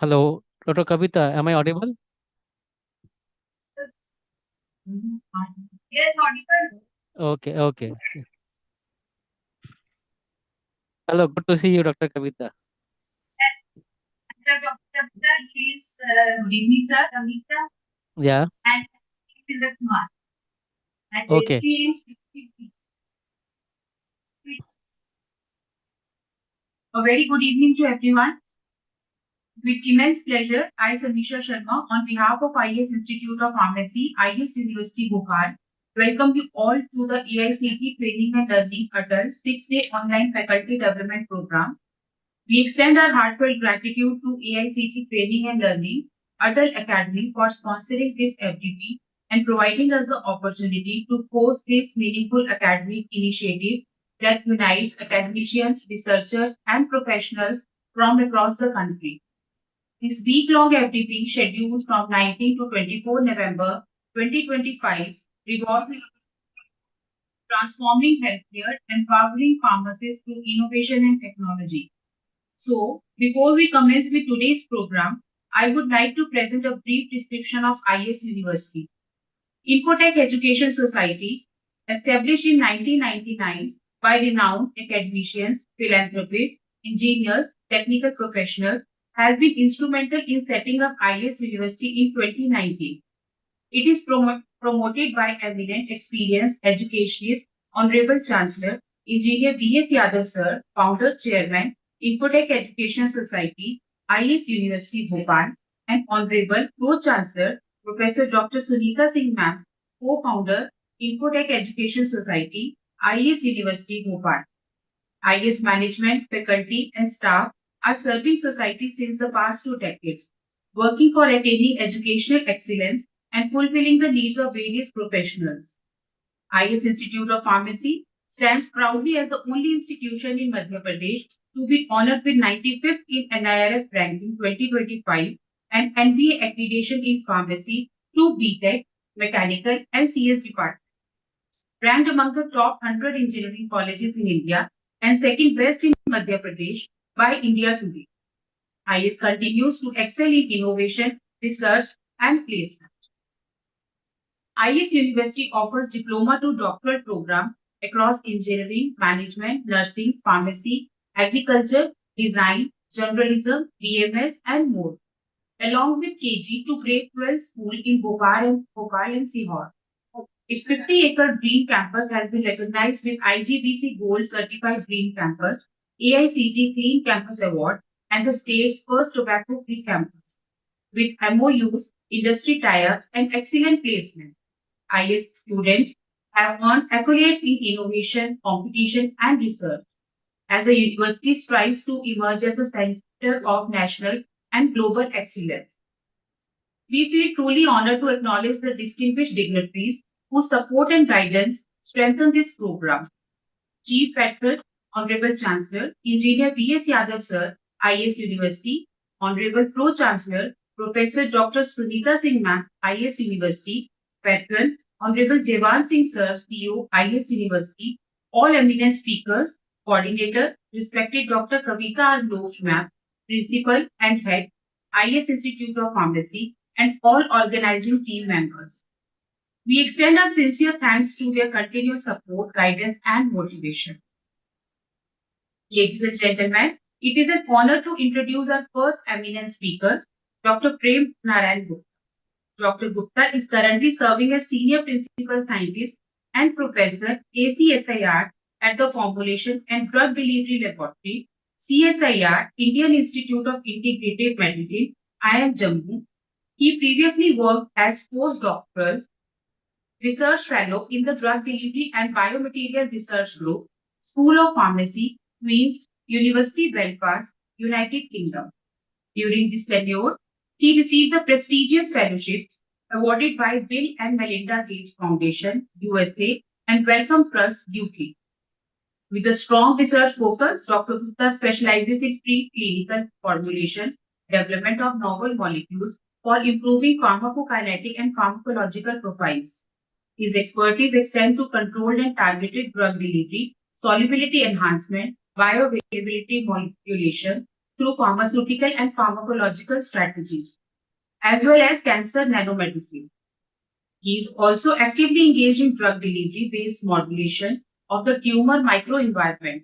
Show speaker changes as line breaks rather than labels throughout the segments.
Hello, Dr. Kavita, am I audible?
Yes, audible.
Okay, okay. Hello, good to see you, Dr. Kavita.
Yes, sir, Dr. Please, good evening, sir, Samita,
Yeah,
and Sindar Kumar. And
okay.
a very good evening to everyone. With immense pleasure, I, Samisha Sharma, on behalf of IES Institute of Pharmacy, IES University, Bhopal, welcome you all to the AICT Training and Learning Atal 6-day online faculty development program. We extend our heartfelt gratitude to AICT Training and Learning, Atal Academy, for sponsoring this FDP and providing us the opportunity to host this meaningful academic initiative that unites academicians, researchers, and professionals from across the country. This week-long FDP scheduled from 19 to 24 November 2025 revolves around transforming healthcare, empowering pharmacists through innovation and technology. So, before we commence with today's program, I would like to present a brief description of IS University. Infotech Education Society, established in 1999 by renowned academicians, philanthropists, engineers, technical professionals, has been instrumental in setting up IS University in 2019. It is promoted by eminent, experienced educationists, Honorable Chancellor, Engineer B.S. Yadav Sir, Founder Chairman, Infotech Education Society, IES University Bhopal, and Honorable Pro-Chancellor, Professor Dr. Sunita Singh Ma'am, Co-Founder, Infotech Education Society, IES University Bhopal. IES management, faculty, and staff are serving society since the past 2 decades, working for attaining educational excellence and fulfilling the needs of various professionals. IES Institute of Pharmacy stands proudly as the only institution in Madhya Pradesh to be honored with 95th in NIRF ranking 2025 and NBA accreditation in pharmacy through BTech, mechanical, and CS departments, ranked among the top 100 engineering colleges in India and second best in Madhya Pradesh by India Today. IS continues to excel in innovation, research, and placement. IS University offers diploma to doctoral program across engineering, management, nursing, pharmacy, agriculture, design, journalism, BMS, and more, along with KG to grade 12 school in Bhopal and Sihor. Its 50-acre green campus has been recognized with IGBC Gold Certified Green Campus, AICT Clean Campus Award, and the state's first tobacco-free campus, with MOUs, industry tie-ups, and excellent placement. IS students have earned accolades in innovation, competition, and research as the university strives to emerge as a center of national and global excellence. We feel truly honored to acknowledge the distinguished dignitaries whose support and guidance strengthen this program. Chief Patriot, Honorable Chancellor, Engineer B.S. Yadav Sir, IS University, Honorable Pro-Chancellor, Professor Dr. Sunita Singh Ma'am, IS University, Patron, Honorable Devan Singh Sir, CEO, IS University, all eminent speakers, coordinator, respected Dr. Kavita R. Loach Ma'am, Principal and Head, IS Institute of Pharmacy, and all organizing team members. We extend our sincere thanks to their continuous support, guidance, and motivation. Ladies and gentlemen, it is an honor to introduce our first eminent speaker, Dr. Prem Narayan Gupta. Dr. Gupta is currently serving as Senior Principal Scientist and Professor ACSIR at the Formulation and Drug Delivery Laboratory, CSIR, Indian Institute of Integrative Medicine, IIM Jammu. He previously worked as postdoctoral Research Fellow in the Drug Delivery and Biomaterial Research Group, School of Pharmacy, Queen's University, Belfast, United Kingdom. During this tenure, he received the prestigious fellowships awarded by Bill and Melinda Gates Foundation, USA, and Wellcome Trust, UK. With a strong research focus, Dr. Gupta specializes in preclinical formulation, development of novel molecules for improving pharmacokinetic and pharmacological profiles. His expertise extends to controlled and targeted drug delivery, solubility enhancement, bioavailability manipulation through pharmaceutical and pharmacological strategies, as well as cancer nanomedicine. He is also actively engaged in drug delivery-based modulation of the tumor microenvironment.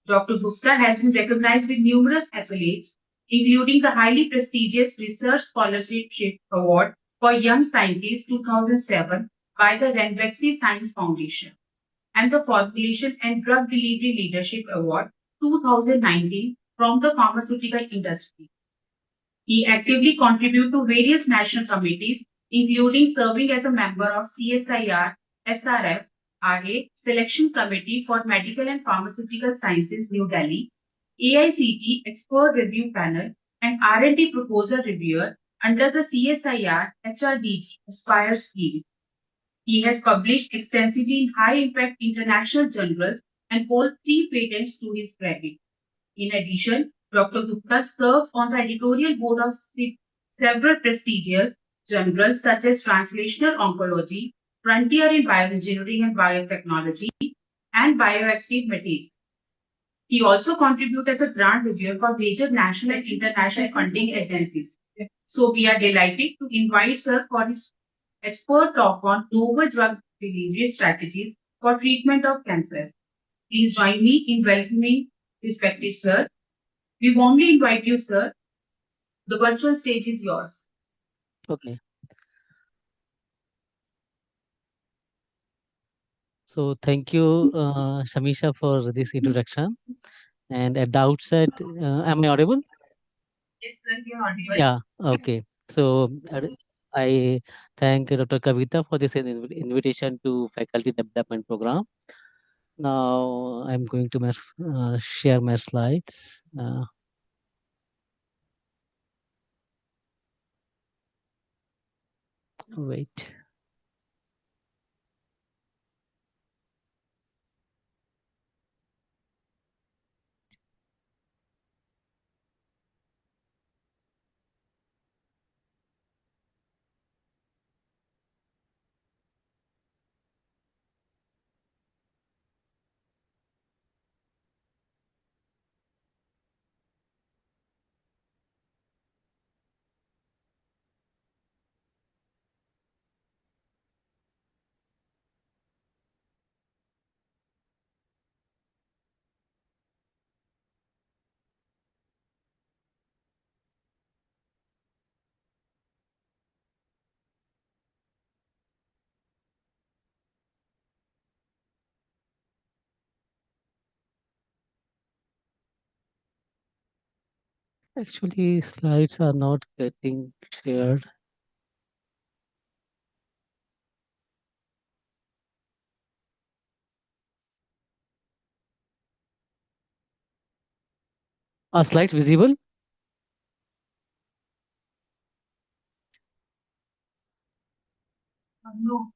Dr. Gupta has been recognized with numerous accolades, including the highly prestigious Research Scholarship Award for Young Scientists 2007 by the Ranbaxy Science Foundation and the Formulation and Drug Delivery Leadership Award 2019 from the pharmaceutical industry. He actively contributed to various national committees, including serving as a member of CSIR SRF RA Selection Committee for Medical and Pharmaceutical Sciences, New Delhi, AICT Expert Review Panel, and R&D Proposal Reviewer under the CSIR HRDG Aspire scheme. He has published extensively in high-impact international journals and holds 3 patents to his credit. In addition, Dr. Gupta serves on the editorial board of several prestigious journals such as Translational Oncology, Frontier in Bioengineering and Biotechnology, and Bioactive Materials. He also contributes as a grant reviewer for major national and international funding agencies. So we are delighted to invite Sir for his expert talk on novel drug delivery strategies for treatment of cancer. Please join me in welcoming respected Sir. We warmly invite you, sir. The virtual stage is yours.
Okay. So thank you, Shamisha, for this introduction. And at the outset, am I audible?
Yes, sir, you're audible.
Yeah. Okay. So I thank Dr. Kavita for this invitation to Faculty Development Program. Now I'm going to share my slides. Wait. Actually, slides are not getting shared. Are slides visible?
No.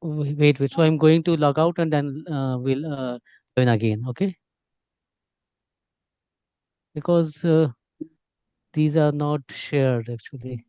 Wait. So I'm going to log out and then we'll join again. Okay. Because these are not shared actually.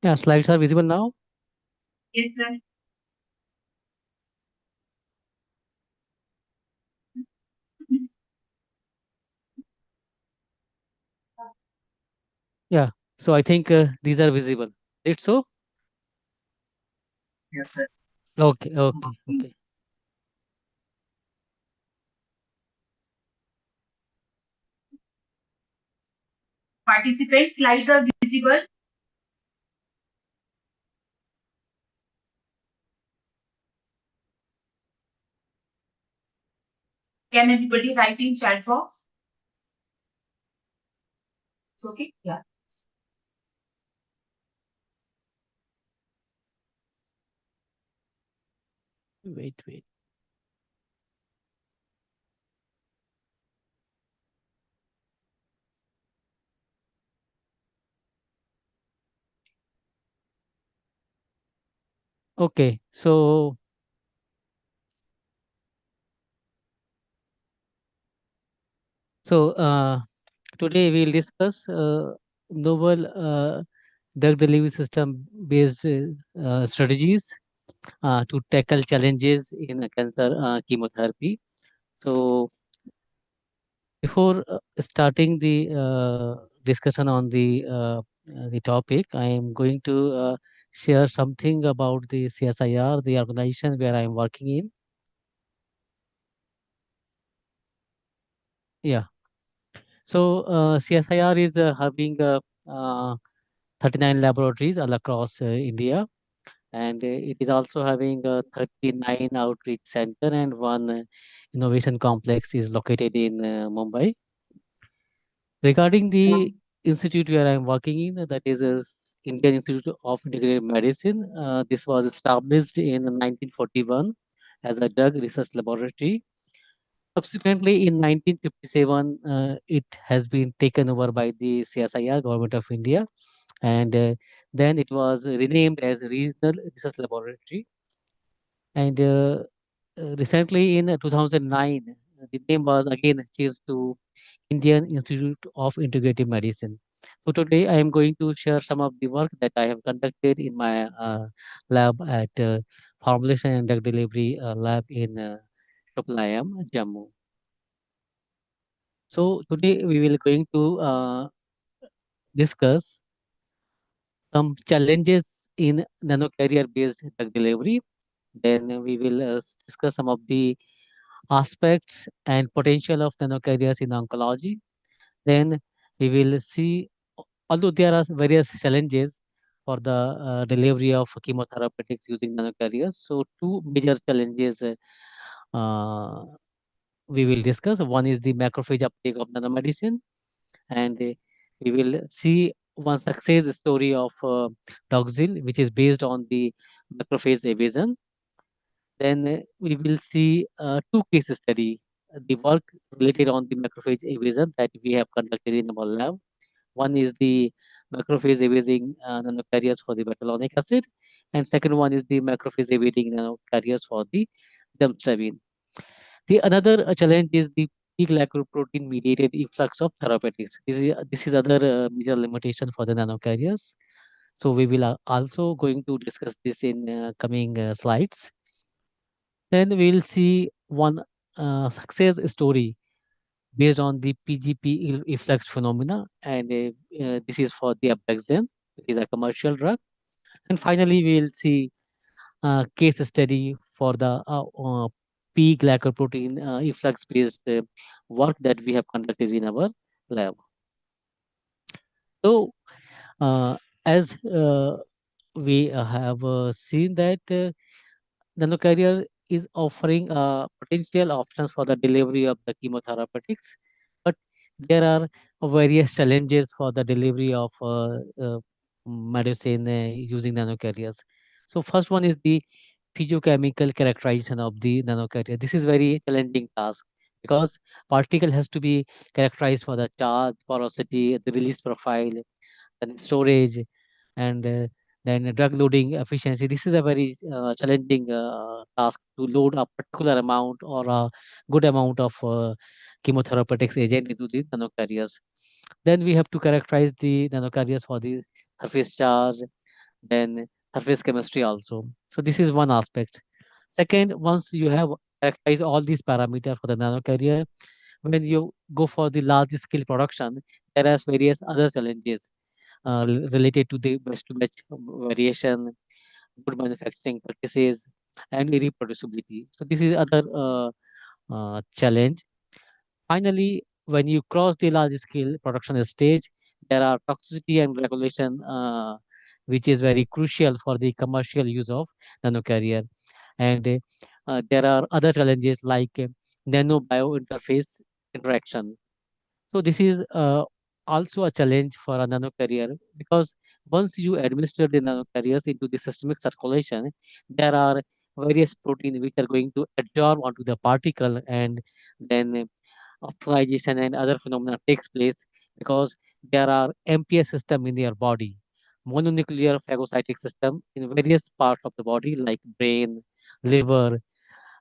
Yeah, slides are visible now.
Yes, sir.
So I think these are visible. It's so?
Yes, sir.
Okay, okay, okay.
Participant slides are visible. Can anybody write in chat box? It's okay. Yeah.
Wait, wait. Okay, so today we'll discuss novel drug delivery system based strategies to tackle challenges in cancer chemotherapy. So before starting the discussion on the topic, I am going to share something about the CSIR, the organization where I am working in. Yeah. So CSIR is having uh, 39 laboratories all across India, and it is also having a 39 outreach center and one innovation complex is located in Mumbai. Regarding the institute where I am working in, that is Indian Institute of Integrated Medicine. This was established in 1941 as a drug research laboratory. Subsequently, in 1957, it has been taken over by the CSIR, Government of India, and then it was renamed as Regional Research Laboratory. And recently, in 2009, the name was again changed to Indian Institute of Integrative Medicine. So today I am going to share some of the work that I have conducted in my lab at Formulation and Drug Delivery lab in Shoplayam, Jammu. So today we will going to discuss some challenges in nanocarrier based drug delivery. Then we will discuss some of the aspects and potential of nanocarriers in oncology. Then we will see, although there are various challenges for the delivery of chemotherapeutics using nanocarriers. So two major challenges uh, we will discuss. One is the macrophage uptake of nanomedicine, and we will see one success story of Doxil, which is based on the macrophage evasion. Then we will see two case study, the work related on the macrophage evasion that we have conducted in our lab. One is the macrophage evading nanocarriers for the betulonic acid, and second one is the macrophage evading nanocarriers for the gemcitabine. The another challenge is the peak glycoprotein mediated influx of therapeutics. This is other major limitation for the nanocarriers. So we will also going to discuss this in coming slides. Then we'll see one success story based on the PGP efflux phenomena, and this is for the Abraxane, it is a commercial drug. And finally, we'll see a case study for the P glycoprotein efflux based work that we have conducted in our lab. So, as we have seen that nanocarrier is offering potential options for the delivery of the chemotherapeutics, but there are various challenges for the delivery of medicine using nanocarriers. So first one is the physiochemical characterization of the nanocarrier. This is very challenging task because particle has to be characterized for the charge, porosity, the release profile, then storage, and then drug loading efficiency. This is a very challenging task to load a particular amount or a good amount of chemotherapeutics agent into these nanocarriers. Then we have to characterize the nanocarriers for the surface charge, then surface chemistry also. So this is one aspect. Second, once you have characterized all these parameters for the nanocarrier, when you go for the large scale production, there are various other challenges. related to the batch to batch variation, good manufacturing practices, and reproducibility. So this is other challenge. Finally, when you cross the large scale production stage, there are toxicity and regulation, which is very crucial for the commercial use of nanocarrier. And there are other challenges like nano biointerface interaction. So this is also a challenge for a nanocarrier, because once you administer the nanocarriers into the systemic circulation, there are various proteins which are going to absorb onto the particle, and then optimization and other phenomena takes place, because there are MPS system in your body, mononuclear phagocytic system in various parts of the body like brain, liver,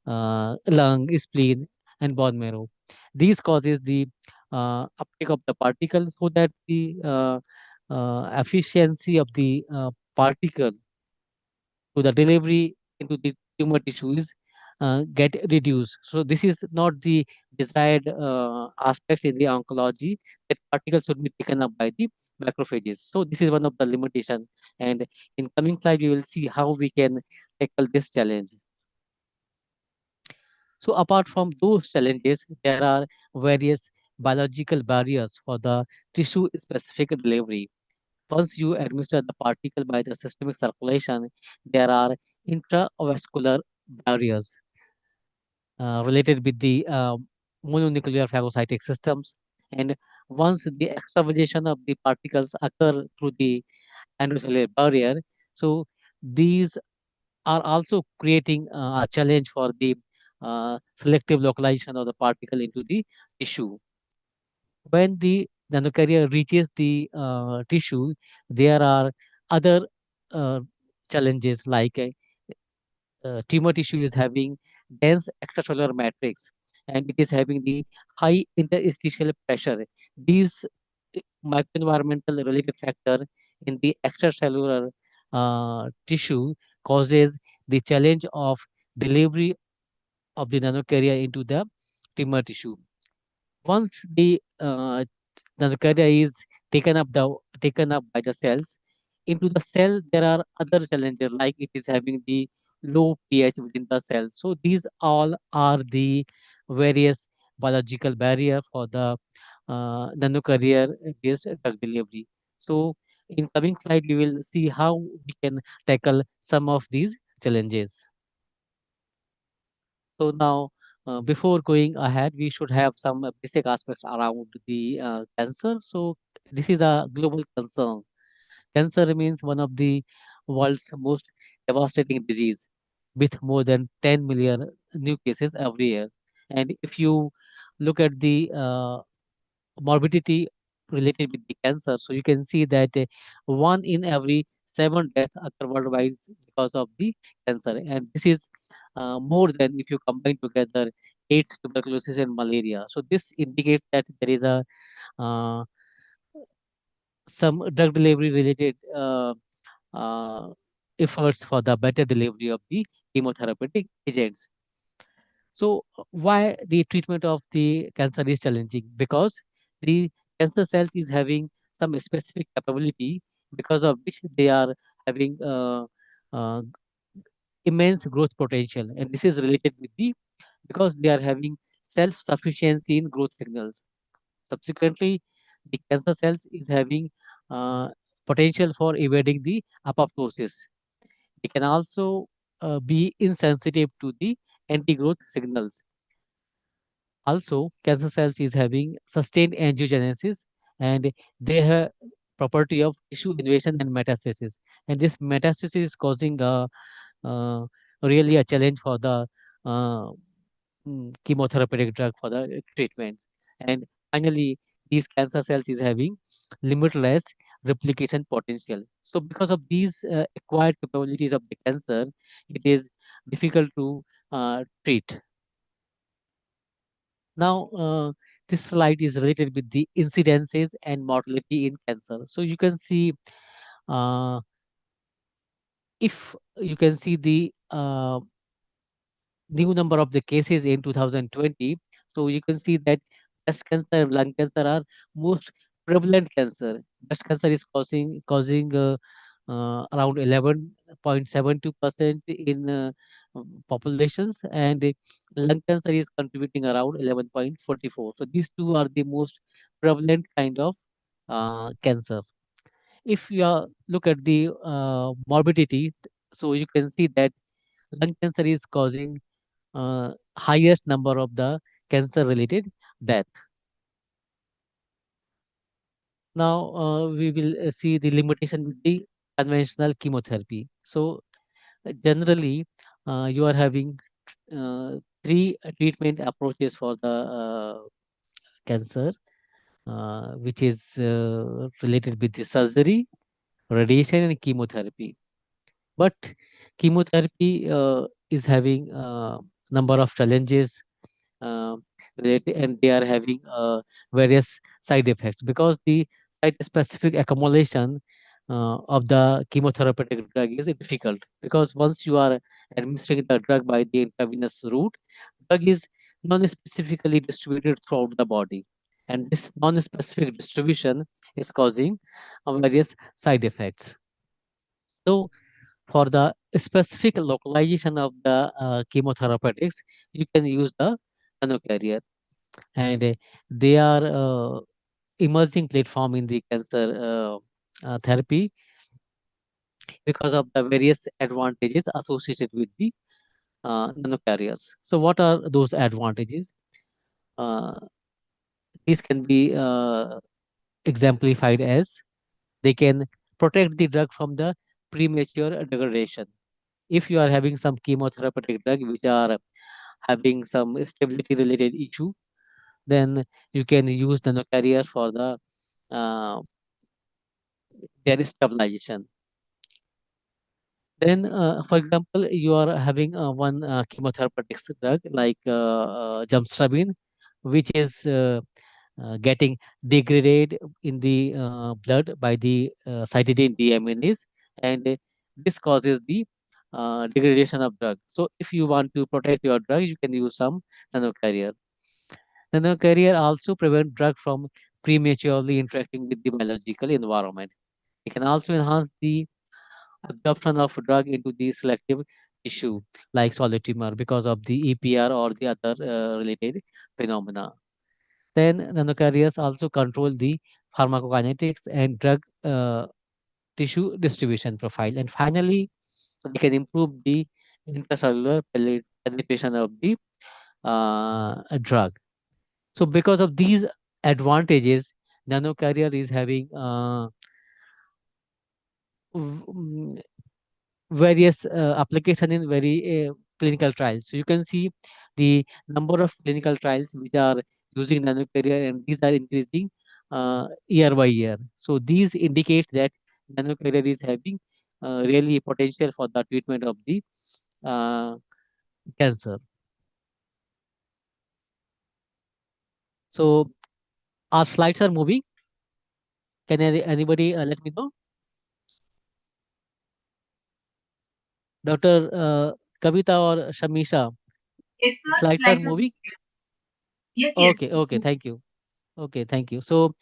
lung, spleen, and bone marrow. These causes the uptake of the particle, so that the efficiency of the particle to the delivery into the tumor tissues get reduced. So this is not the desired aspect in the oncology, that particles should be taken up by the macrophages. So this is one of the limitation. And in coming slide, we will see how we can tackle this challenge. So apart from those challenges, there are various biological barriers for the tissue specific delivery. Once you administer the particle by the systemic circulation, there are intravascular barriers related with the mononuclear phagocytic systems. And once the extravasation of the particles occur through the endocellular barrier, so these are also creating a challenge for the selective localization of the particle into the tissue. When the nanocarrier reaches the tissue, there are other uh, challenges like tumor tissue is having dense extracellular matrix, and it is having the high interstitial pressure. These microenvironmental related factor in the extracellular tissue causes the challenge of delivery of the nanocarrier into the tumor tissue. Once the carrier is taken up by the cells, into the cell there are other challenges like it is having the low pH within the cell. So these all are the various biological barrier for the nanocarrier based drug delivery. So in coming slide, we will see how we can tackle some of these challenges. So now, before going ahead, we should have some basic aspects around the cancer. So this is a global concern. Cancer remains one of the world's most devastating disease, with more than 10 million new cases every year. And if you look at the morbidity related with the cancer, so you can see that one in every seven deaths occur worldwide because of the cancer, and this is more than if you combine together AIDS, tuberculosis, and malaria. So this indicates that there is a uh, some drug delivery related uh, efforts for the better delivery of the chemotherapeutic agents. So, why the treatment of the cancer is challenging? Because the cancer cells is having some specific capability, because of which they are having uh, immense growth potential, and this is related with the because they are having self-sufficiency in growth signals. Subsequently, the cancer cells is having uh, potential for evading the apoptosis. They can also be insensitive to the anti-growth signals. Also, cancer cells is having sustained angiogenesis, and they have property of tissue invasion and metastasis. And this metastasis is causing uh, really a challenge for the uh, chemotherapeutic drug for the treatment. And finally, these cancer cells is having limitless replication potential. So because of these acquired capabilities of the cancer, it is difficult to treat. Now, this slide is related with the incidences and mortality in cancer. So you can see, uh, if you can see the new number of the cases in 2020. So you can see that breast cancer and lung cancer are most prevalent cancer. Breast cancer is causing around 11.72% in populations, and lung cancer is contributing around 11.44. So these two are the most prevalent kind of cancers. If you look at the morbidity, so you can see that lung cancer is causing highest number of the cancer related death. Now we will see the limitation with the conventional chemotherapy. So generally, you are having three treatment approaches for the cancer, which is related with the surgery, radiation, and chemotherapy. But chemotherapy is having number of challenges uh, related, and they are having various side effects because the site specific accumulation of the chemotherapeutic drug is difficult, because once you are administering the drug by the intravenous route, drug is non-specifically distributed throughout the body, and this non-specific distribution is causing various side effects. So for the specific localization of the chemotherapeutics, you can use the nanocarrier, and they are emerging platform in the cancer therapy because of the various advantages associated with the nanocarriers. So what are those advantages? Uh, these can be exemplified as they can protect the drug from the premature degradation. If you are having some chemotherapeutic drug which are having some stability related issue, then you can use nanocarrier for the uh, their stabilization. Then, for example, you are having one chemotherapeutic drug like gemcitabine, which is getting degraded in the blood by the cytidine deaminase, and this causes the degradation of drug. So, if you want to protect your drug, you can use some nanocarrier. Nanocarrier also prevent drug from prematurely interacting with the biological environment. It can also enhance the absorption of drug into the selective tissue like solid tumor because of the EPR or the other related phenomena. Then nanocarriers also control the pharmacokinetics and drug tissue distribution profile. And finally, they can improve the intracellular penetration of the drug. So because of these advantages, nanocarrier is having various application in very clinical trials. So you can see the number of clinical trials which are using nanocarrier, and these are increasing year by year. So these indicate that nanocarrier is having really potential for the treatment of the uh, cancer. So our slides are moving. Can anybody let me know? Dr. Kavita or Shamisha,
Yes, sir.
slides are
Slides are
moving?
yes, yes.
Okay, okay, thank you. Okay, thank you. So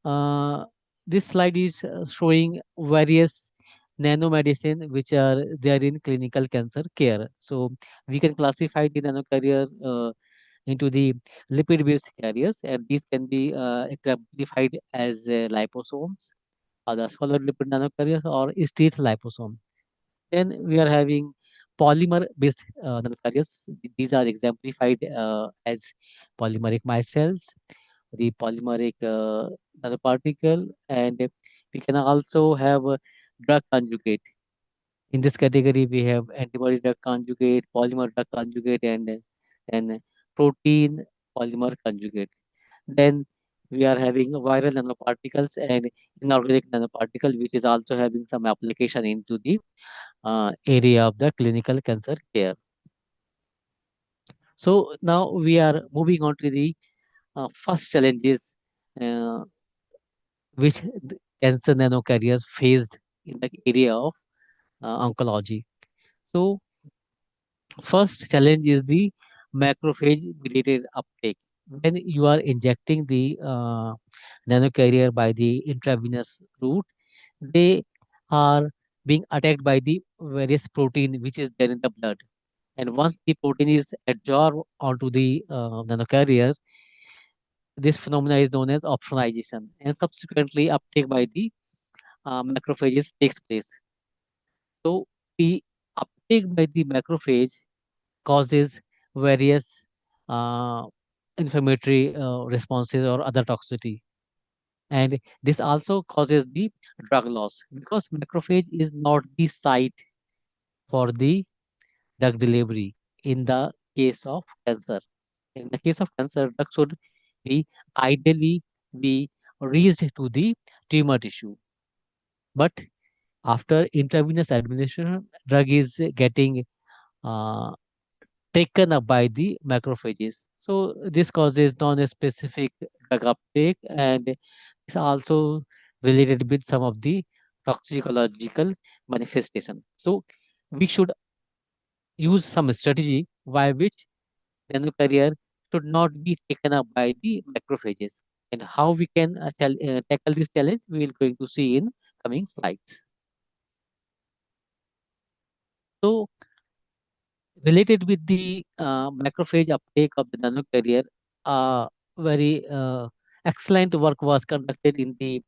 Uh, this slide is showing various nanomedicine which are there in clinical cancer care. So we can classify the nanocarrier into the lipid-based carriers, and these can be exemplified as liposomes, or the solid lipid nanocarriers, or sheath liposome. Then we are having polymer-based nanocarriers. These are exemplified as polymeric micelles, the polymeric nanoparticle, and we can also have a drug conjugate. In this category, we have antibody drug conjugate, polymer drug conjugate, and protein polymer conjugate. Then we are having viral nanoparticles and inorganic nanoparticle, which is also having some application into the area of the clinical cancer care. So now we are moving on to the first challenges uh, which the cancer nanocarriers faced in the area of oncology. So, first challenge is the macrophage mediated uptake. When you are injecting the nanocarrier by the intravenous route, they are being attacked by the various protein which is there in the blood. And once the protein is adsorbed onto the nanocarriers, this phenomena is known as opsonization, and subsequently uptake by the macrophages takes place. So the uptake by the macrophage causes various uh, inflammatory responses or other toxicity. And this also causes the drug loss because macrophage is not the site for the drug delivery in the case of cancer. In the case of cancer, drug should be ideally be reached to the tumor tissue. But after intravenous administration, drug is getting uh, taken up by the macrophages. So this causes non-specific drug uptake, and it's also related with some of the toxicological manifestation. So we should use some strategy by which nanocarrier should not be taken up by the macrophages. And how we can tackle this challenge, we will going to see in coming slides. So related with the macrophage uptake of the nanocarrier, very excellent work was conducted in the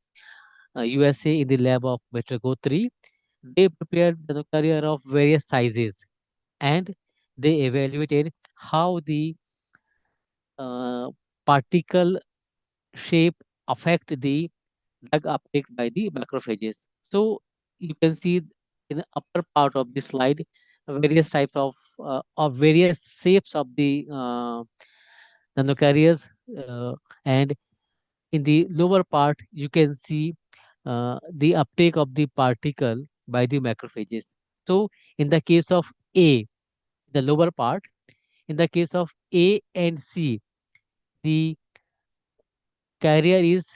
USA in the lab of Metrogo 3. They prepared nanocarrier of various sizes, and they evaluated how the uh, particle shape affect the drug uptake by the macrophages. So you can see in the upper part of the slide various types of various shapes of the nanocarriers, uh, and in the lower part you can see the uptake of the particle by the macrophages. So in the case of A, the lower part, in the case of A and C, the carrier is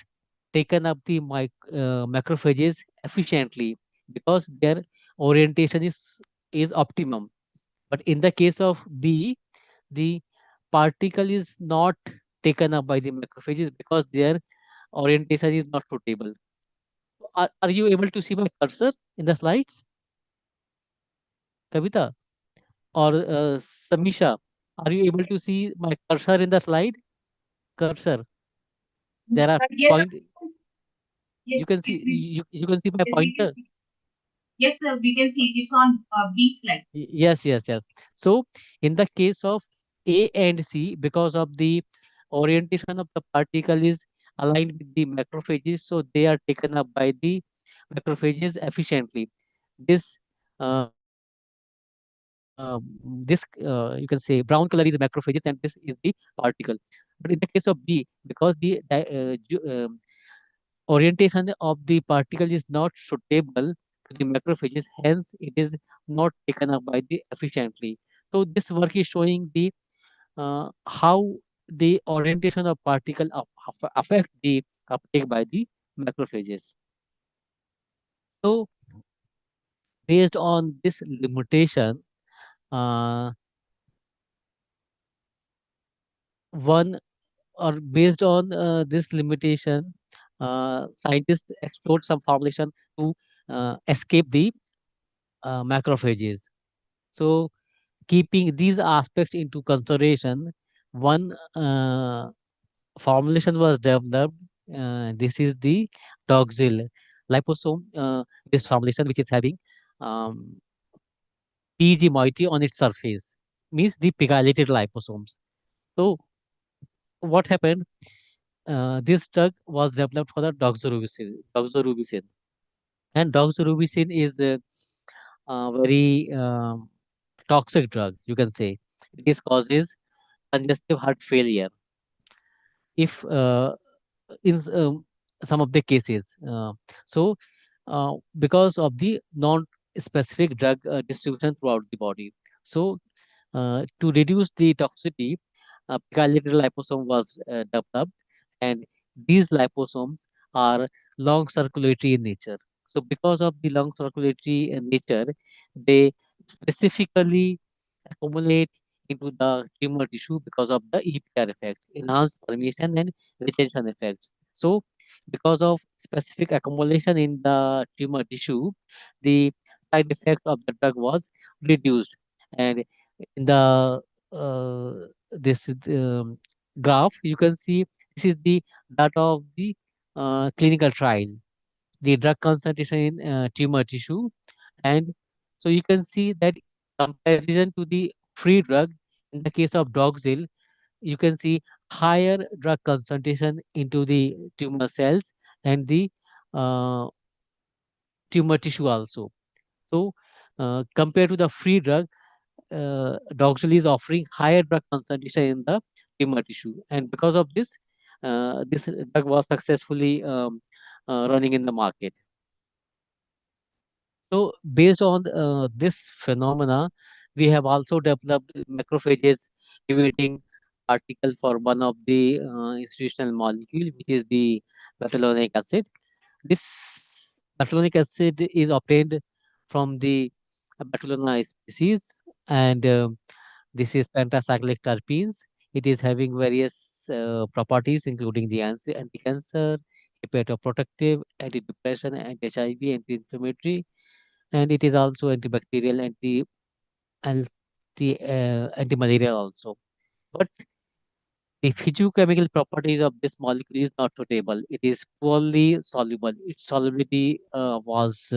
taken up the macrophages efficiently because their orientation is optimum. But in the case of B, the particle is not taken up by the macrophages because their orientation is not suitable. Are you able to see my cursor in the slides, Kavita or Samisha? Are you able to see my cursor in the slide? Cursor. There are
Yes,
point.
yes,
You can
yes,
see you can see my
yes, we can
pointer.
see. Yes, sir, we can see it's on B slide.
Yes, yes, yes. So in the case of A and C, because of the orientation of the particle is aligned with the macrophages, so they are taken up by the macrophages efficiently. This this you can say brown color is macrophages, and this is the particle. But in the case of B, because the orientation of the particle is not suitable to the macrophages, hence it is not taken up by the efficiently. So this work is showing the how the orientation of particle affect the uptake by the macrophages. So based on this limitation, uh, one or based on this limitation, scientists explored some formulation to escape the macrophages. So keeping these aspects into consideration, one formulation was developed. This is the doxyl liposome. This formulation, which is having um, PG moiety on its surface, means the pegylated liposomes. So what happened? This drug was developed for the doxorubicin. Doxorubicin, and doxorubicin is a very toxic drug. You can say it causes congestive heart failure if in some of the cases. So, because of the non-specific drug distribution throughout the body. So, to reduce the toxicity, pegylated liposome was developed, and these liposomes are long circulatory in nature. So, because of the long circulatory nature, they specifically accumulate into the tumor tissue because of the EPR effect, enhanced permeation and retention effects. So, Because of specific accumulation in the tumor tissue, the side effect of the drug was reduced. And in the uh, this graph, you can see this is the data of the clinical trial, the drug concentration in tumor tissue. And so you can see that in comparison to the free drug, in the case of Doxil, you can see higher drug concentration into the tumor cells and the uh, tumor tissue also. So, compared to the free drug, Doxil is offering higher drug concentration in the tumor tissue, and because of this, this drug was successfully running in the market. So, based on this phenomena, we have also developed macrophages emitting particle for one of the institutional molecule, which is the methylonic acid. This methylonic acid is obtained from the Betulina species, and this is pentacyclic terpenes. It is having various properties, including the anti-cancer, hepatoprotective, anti-depression, anti-HIV, anti-inflammatory, and it is also antibacterial, anti-malarial also. But the physiochemical properties of this molecule is not notable. It is poorly soluble. Its solubility was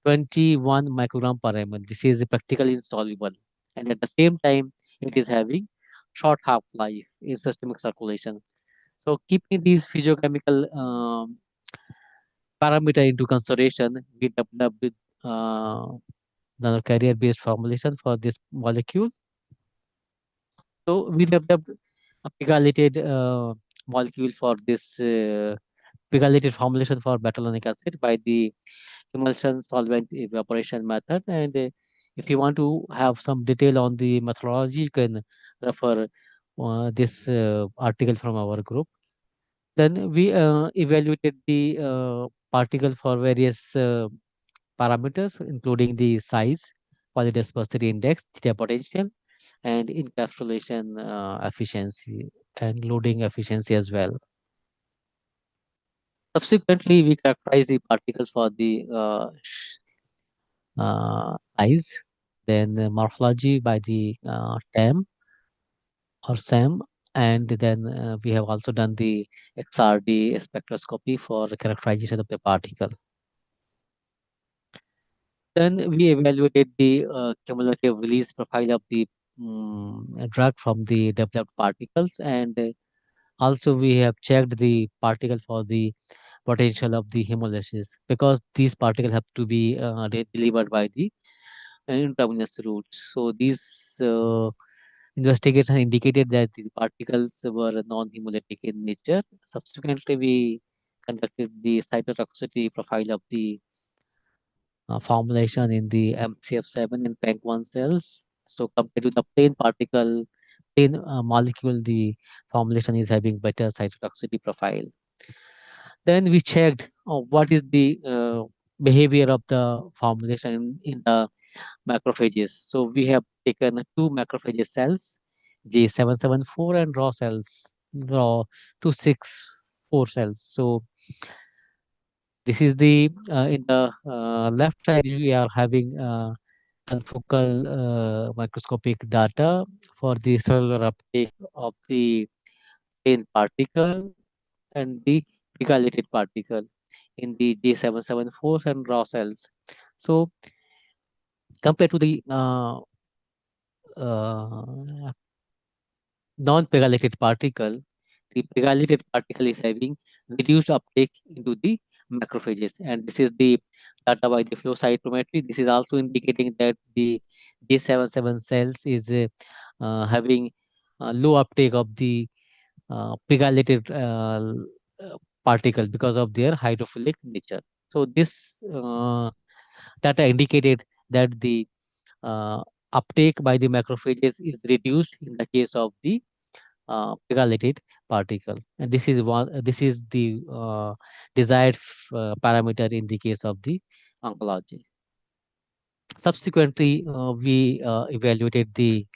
21 microgram per ml. This is practically insoluble, and at the same time, it is having short half life in systemic circulation. So, keeping these physiochemical parameter into consideration, we developed uh, the carrier-based formulation for this molecule. So, we developed a pegylated molecule for this pegylated formulation for betulonic acid by the emulsion solvent evaporation method. And if you want to have some detail on the methodology, you can refer this article from our group. Then we evaluated the particle for various parameters, including the size, polydispersity index, theta potential, and encapsulation efficiency and loading efficiency as well. Subsequently, we characterize the particles for the size, then the morphology by the TEM or SEM, and then we have also done the XRD spectroscopy for the characterization of the particle. Then we evaluated the cumulative release profile of the drug from the developed particles, and also we have checked the particle for the potential of the hemolysis, because these particles have to be delivered by the intravenous route. So these investigation indicated that the particles were non-hemolytic in nature. Subsequently, we conducted the cytotoxicity profile of the formulation in the MCF7 and PEG1 cells. So compared to the plain molecule, the formulation is having better cytotoxicity profile. Then we checked what is the behavior of the formulation in the macrophages. So we have taken two macrophage cells, J774, and raw cells, raw 264 cells. So this is the in the left side we are having confocal microscopic data for the cellular uptake of the plain particle and the pegylated particle in the J774 and raw cells. So compared to the uh, non-pegylated particle, the pegylated particle is having reduced uptake into the macrophages, and this is the data by the flow cytometry. This is also indicating that the J77 cells is having low uptake of the pegylated particle because of their hydrophilic nature. So this data indicated that the uh, uptake by the macrophages is reduced in the case of the pegylated particle, and this is one. This is the desired parameter in the case of the oncology. Subsequently, we evaluated the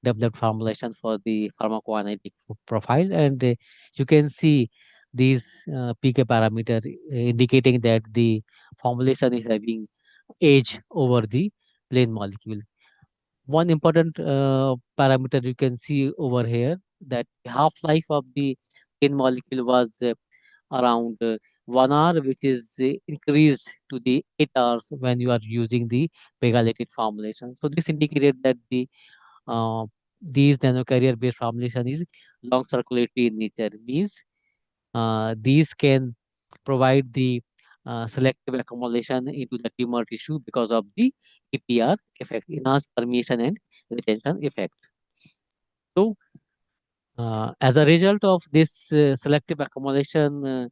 developed formulation for the pharmacokinetic profile, and you can see. these PK parameter indicating that the formulation is having age over the plain molecule. One important parameter you can see over here, that half-life of the plain molecule was around 1 hour, which is increased to the 8 hours when you are using the pegylated formulation. So this indicated that uh, these nanocarrier based formulation is long circulatory in nature, means these can provide the selective accumulation into the tumor tissue because of the EPR effect, enhanced permeation and retention effect. So, as a result of this selective accumulation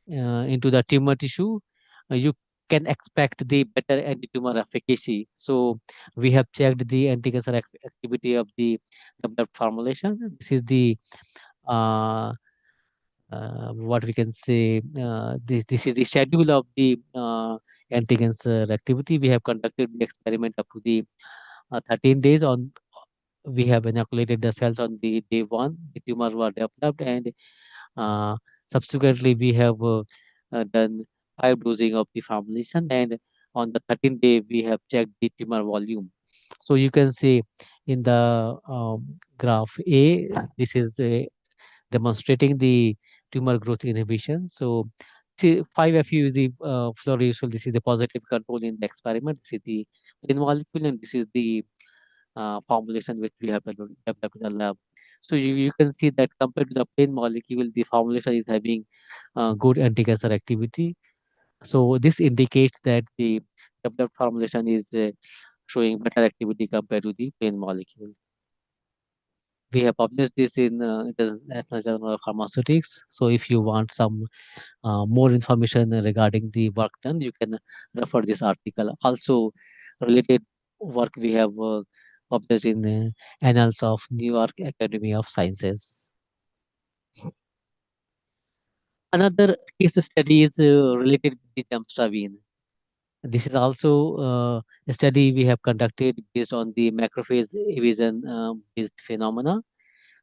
into the tumor tissue, you can expect the better anti-tumor efficacy. So, we have checked the anti-cancer activity of the developed formulation. This is the uh, what we can say, this is the schedule of the anti-cancer activity. We have conducted the experiment up to the 13 days on. We have inoculated the cells on the day one. The tumors were developed, and uh, subsequently we have done 5 dosing of the formulation. And on the 13th day, we have checked the tumor volume. So you can see in the graph A, this is demonstrating the tumor growth inhibition. So, see, 5FU is the fluorouracil. This is the positive control in the experiment. This is the in molecule, and this is the formulation which we have developed in the lab. So you can see that compared to the plain molecule, the formulation is having good anti-cancer activity. So this indicates that the developed formulation is showing better activity compared to the plain molecule. We have published this in International Journal of Pharmaceutics. So if you want some more information regarding the work done, you can refer this article. Also, related work we have published in Annals of New York Academy of Sciences. Another case study is related to the gemstravine. This is also a study we have conducted based on the macrophage evasion based phenomena.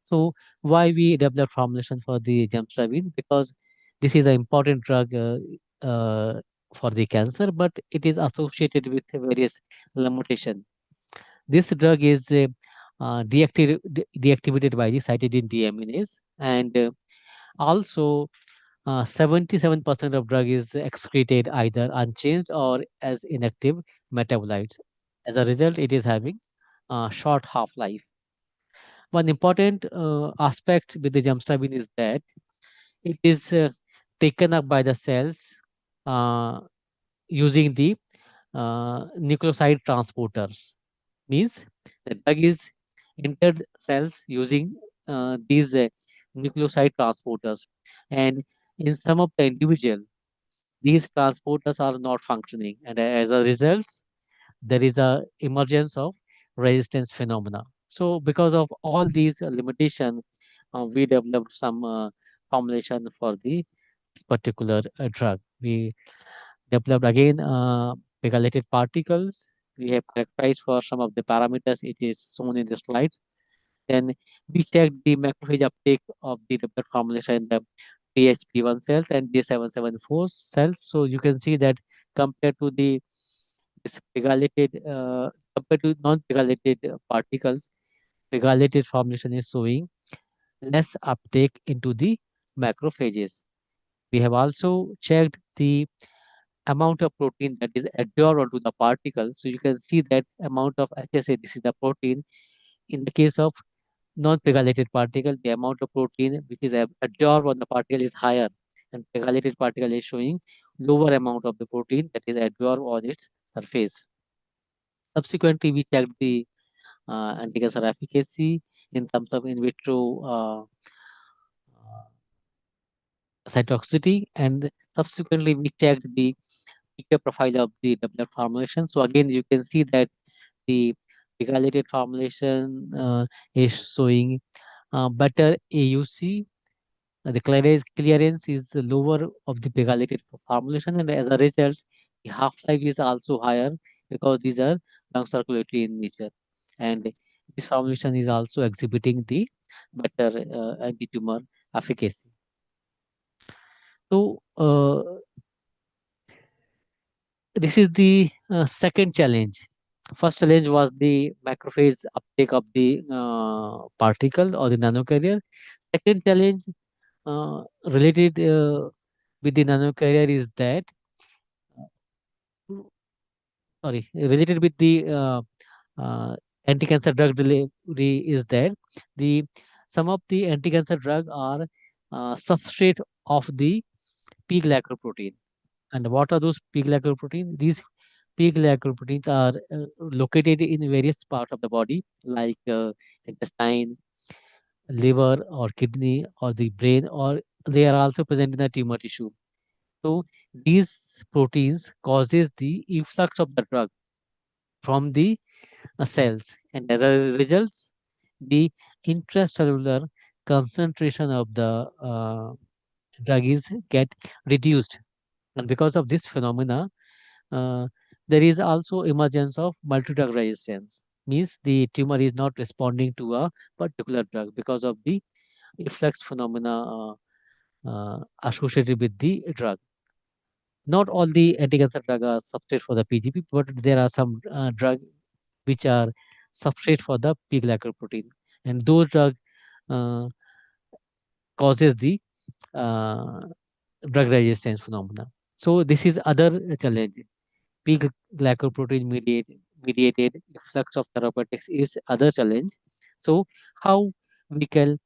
So why we develop formulation for the gemcitabine? Because this is an important drug for the cancer, but it is associated with various limitation. This drug is deactivated by the cytidine deaminase, and also 77% of drug is excreted either unchanged or as inactive metabolites. As a result, it is having short half life. One important aspect with the gemcitabine is that it is taken up by the cells uh, using the nucleoside transporters. Means the drug is entered cells using these nucleoside transporters, and in some of the individual, these transporters are not functioning, and as a result, there is a emergence of resistance phenomena. So because of all these limitation, we developed some formulation for the particular drug. We developed again pegylated particles. We have characterized for some of the parameters. It is shown in the slides. Then we checked the macrophage uptake of the developed formulation in the PHP1 cells and D774 cells. So you can see that compared to the this pegylated, compared to non-pegylated particles, pegylated formulation is showing less uptake into the macrophages. We have also checked the amount of protein that is adhered onto the particle. So you can see that amount of HSA, this is the protein. In the case of non-pegylated particle, the amount of protein which is adhered on the particle is higher, and pegylated particle is showing lower amount of the protein that is adhered on its surface. Subsequently, we checked the anti-cancer efficacy in terms of in vitro cytotoxicity, and subsequently we checked the PK profile of the developed formulation. So again, you can see that the pegylated formulation is showing better AUC. The clearance is lower of the pegylated formulation, and as a result, the half-life is also higher because these are non-circulatory in nature. And this formulation is also exhibiting the better anti-tumor efficacy. So this is the second challenge. First challenge was the macrophage uptake of the particle or the nanocarrier. Second challenge related with the nanocarrier is that, sorry, related with the anti-cancer drug delivery is that the some of the anti-cancer drug are substrate of the P-glycoprotein. And what are those P-glycoprotein? These P-glycoproteins are located in various parts of the body, like intestine, liver, or kidney, or the brain, or they are also present in the tumor tissue. So these proteins causes the efflux of the drug from the cells, and as a result, the intracellular concentration of the drug is get reduced. And because of this phenomena, uh, there is also emergence of multi-drug resistance. Means the tumor is not responding to a particular drug because of the efflux phenomena associated with the drug. Not all the anti-cancer drug are substrate for the PGP, but there are some drug which are substrate for the P-glycoprotein, and those drug uh, causes the uh, drug resistance phenomena. So this is other challenge. P-glycoprotein mediated efflux of therapeutics is other challenge. So how we can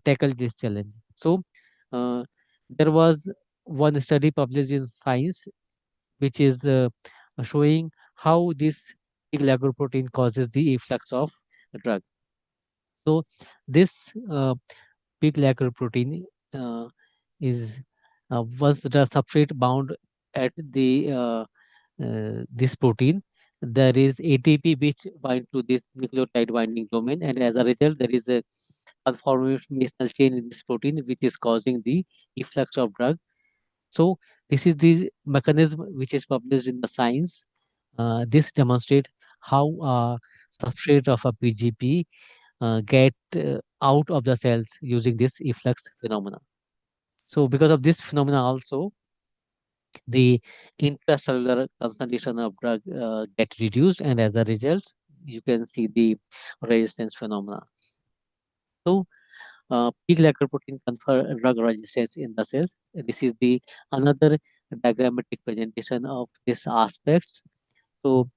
tackle this challenge? So uh, there was one study published in Science which is showing how this P-glycoprotein causes the efflux of the drug. So this P-glycoprotein uh, is once the substrate bound at the this protein, there is ATP which binds to this nucleotide binding domain, and as a result, there is a conformational change in this protein which is causing the efflux of drug. So this is the mechanism which is published in the Science. This demonstrates how substrate of a PGP get out of the cells using this efflux phenomena. So because of this phenomena also, the intracellular concentration of drug get reduced, and as a result, you can see the resistance phenomena. So P-glycoprotein confer drug resistance in the cells. This is the another diagrammatic presentation of this aspect. So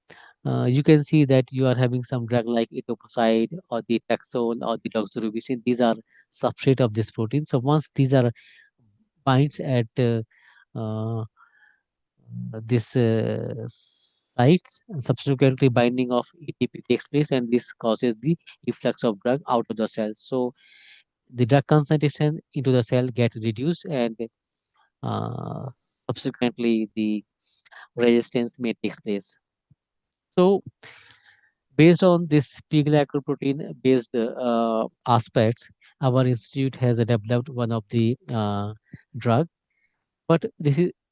you can see that you are having some drug like etoposide or the taxol or the doxorubicin. These are substrate of this protein. So once these are binds at uh, this sites, and subsequently binding of ATP takes place, and this causes the efflux of drug out of the cell. So the drug concentration into the cell get reduced, and uh, subsequently the resistance may take place. So based on this P-glycoprotein based aspects, our institute has developed one of the drug, but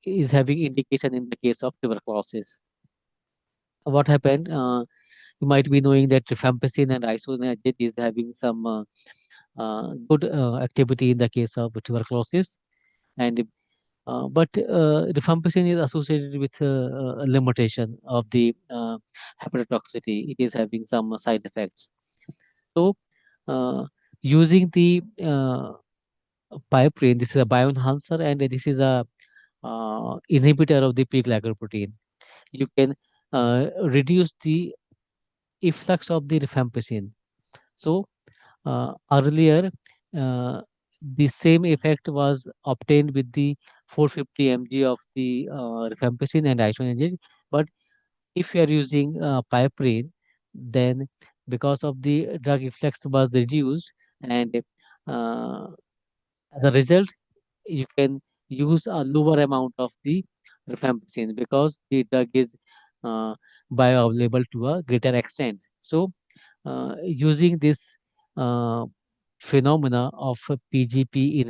is having indication in the case of tuberculosis. What happened? You might be knowing that rifampicin and isoniazid is having some good activity in the case of tuberculosis, and rifampicin is associated with a limitation of the hepatotoxicity. It is having some side effects. So, uh, using the piperine, this is a bioenhancer, and this is a inhibitor of the P-glycoprotein. You can reduce the efflux of the rifampicin. So, earlier, uh, the same effect was obtained with the 450 mg of the rifampicin and isoniazid. But if you are using piperine, then because of the drug efflux was reduced, and uh, as a result, you can use a lower amount of the rifampicin because the drug is uh, bioavailable to a greater extent. So, using this uh, phenomena of a PGP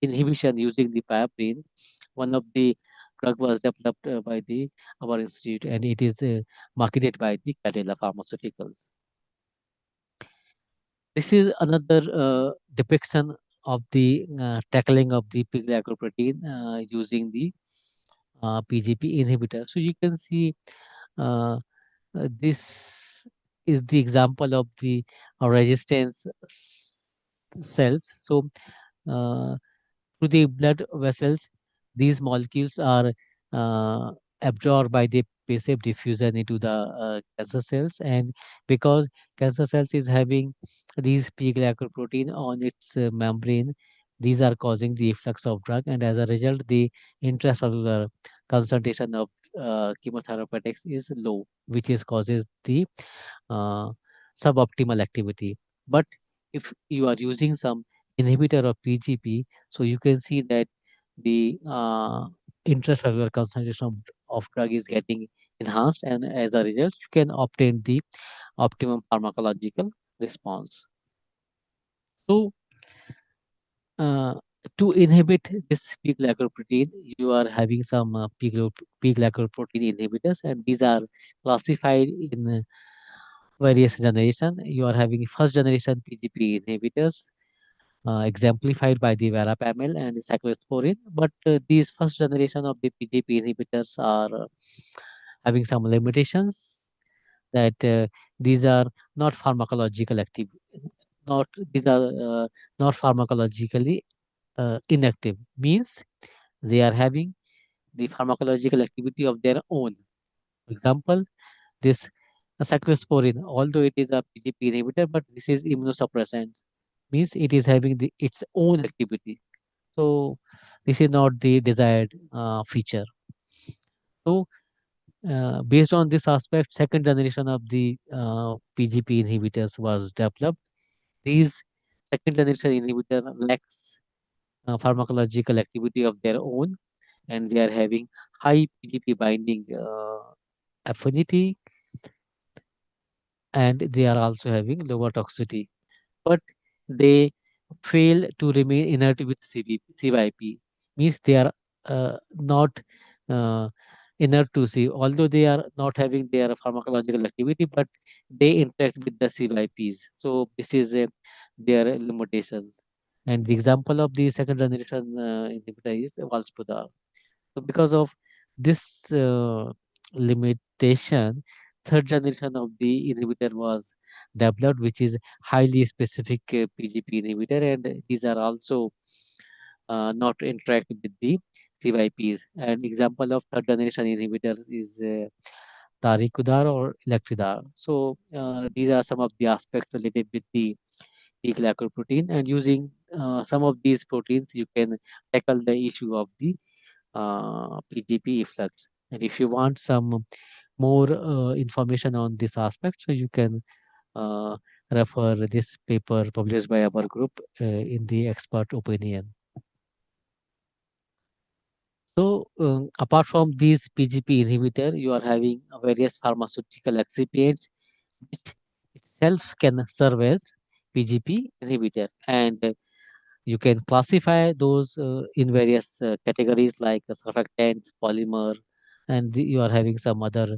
inhibition using the piperine, one of the drug was developed by the our institute, and it is marketed by the Cadila Pharmaceuticals. This is another depiction of the tackling of the P-glycoprotein using the PGP inhibitor. So you can see this is the example of the resistance cells. So uh, through the blood vessels, these molecules are uh, absorbed by the passive diffusion into the cancer cells, and because cancer cells is having these P-glycoprotein on its membrane, these are causing the efflux of drug, and as a result, the intracellular concentration of chemotherapeutics is low, which is causes the uh, suboptimal activity. But if you are using some inhibitor of PGP, so you can see that the intracellular concentration of drug is getting enhanced, and as a result, you can obtain the optimum pharmacological response. So, uh, to inhibit this P-glycoprotein, you are having some P-glycoprotein inhibitors, and these are classified in various generation. You are having first generation PGP inhibitors, exemplified by the verapamil and cyclosporine. But these first generation of the PGP inhibitors are having some limitations, that these are not pharmacological active, not these are not pharmacologically inactive. Means they are having the pharmacological activity of their own. For example, this cyclosporine, although it is a PGP inhibitor, but this is immunosuppressant. Means it is having its own activity. So this is not the desired feature. So based on this aspect, second generation of the PGP inhibitors was developed. These second generation inhibitors lacks pharmacological activity of their own, and they are having high PGP binding affinity, and they are also having lower toxicity. But they fail to remain inert with CYP. Means they are not uh, inert to C, although they are not having their pharmacological activity, but they interact with the CYPs. So this is their limitations. And the example of the second generation inhibitor is Valsartan. So because of this limitation, third generation of the inhibitor was developed, which is highly specific PGP inhibitor, and these are also not interact with the CYPs. An example of third generation inhibitor is Tarikudar or Electridar. So these are some of the aspects related with the P-glycoprotein, and using some of these proteins, you can tackle the issue of the PGP efflux. And if you want some more information on this aspect, so you can uh, refer this paper published by our group in the expert opinion. So apart from these PGP inhibitor, you are having various pharmaceutical excipients which itself can serve as PGP inhibitor, and you can classify those in various categories like surfactants, polymer, and you are having some other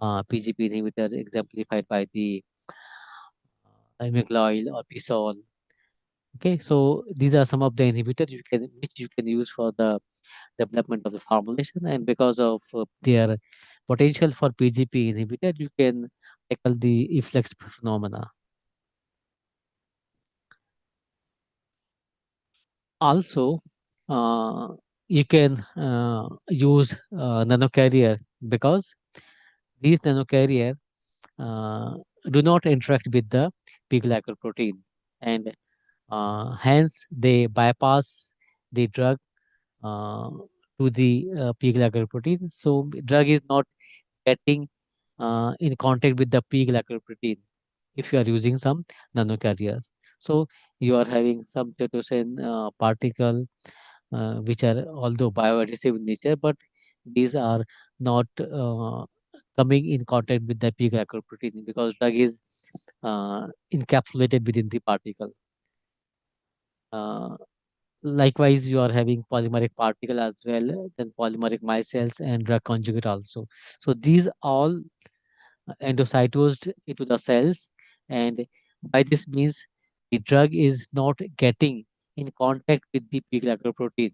PGP inhibitor exemplified by the imigloyl or pisol. Okay, so these are some of the inhibitors which you can use for the development of the formulation, and because of their potential for PGP inhibitor, you can tackle the efflux phenomena. Also, uh, you can use nanocarrier, because these nanocarrier uh, do not interact with the P-glycoprotein, and hence they bypass the drug uh, to the P-glycoprotein. So drug is not getting in contact with the P-glycoprotein if you are using some nanocarriers. So you are having some cytosine particle which are although bioadhesive in nature, but these are not coming in contact with the P-glycoprotein, because drug is encapsulated within the particle. Uh, Likewise, you are having polymeric particle as well, then polymeric micelles and drug conjugate also. So these all endocytosed into the cells, and by this means the drug is not getting in contact with the P-glycoprotein.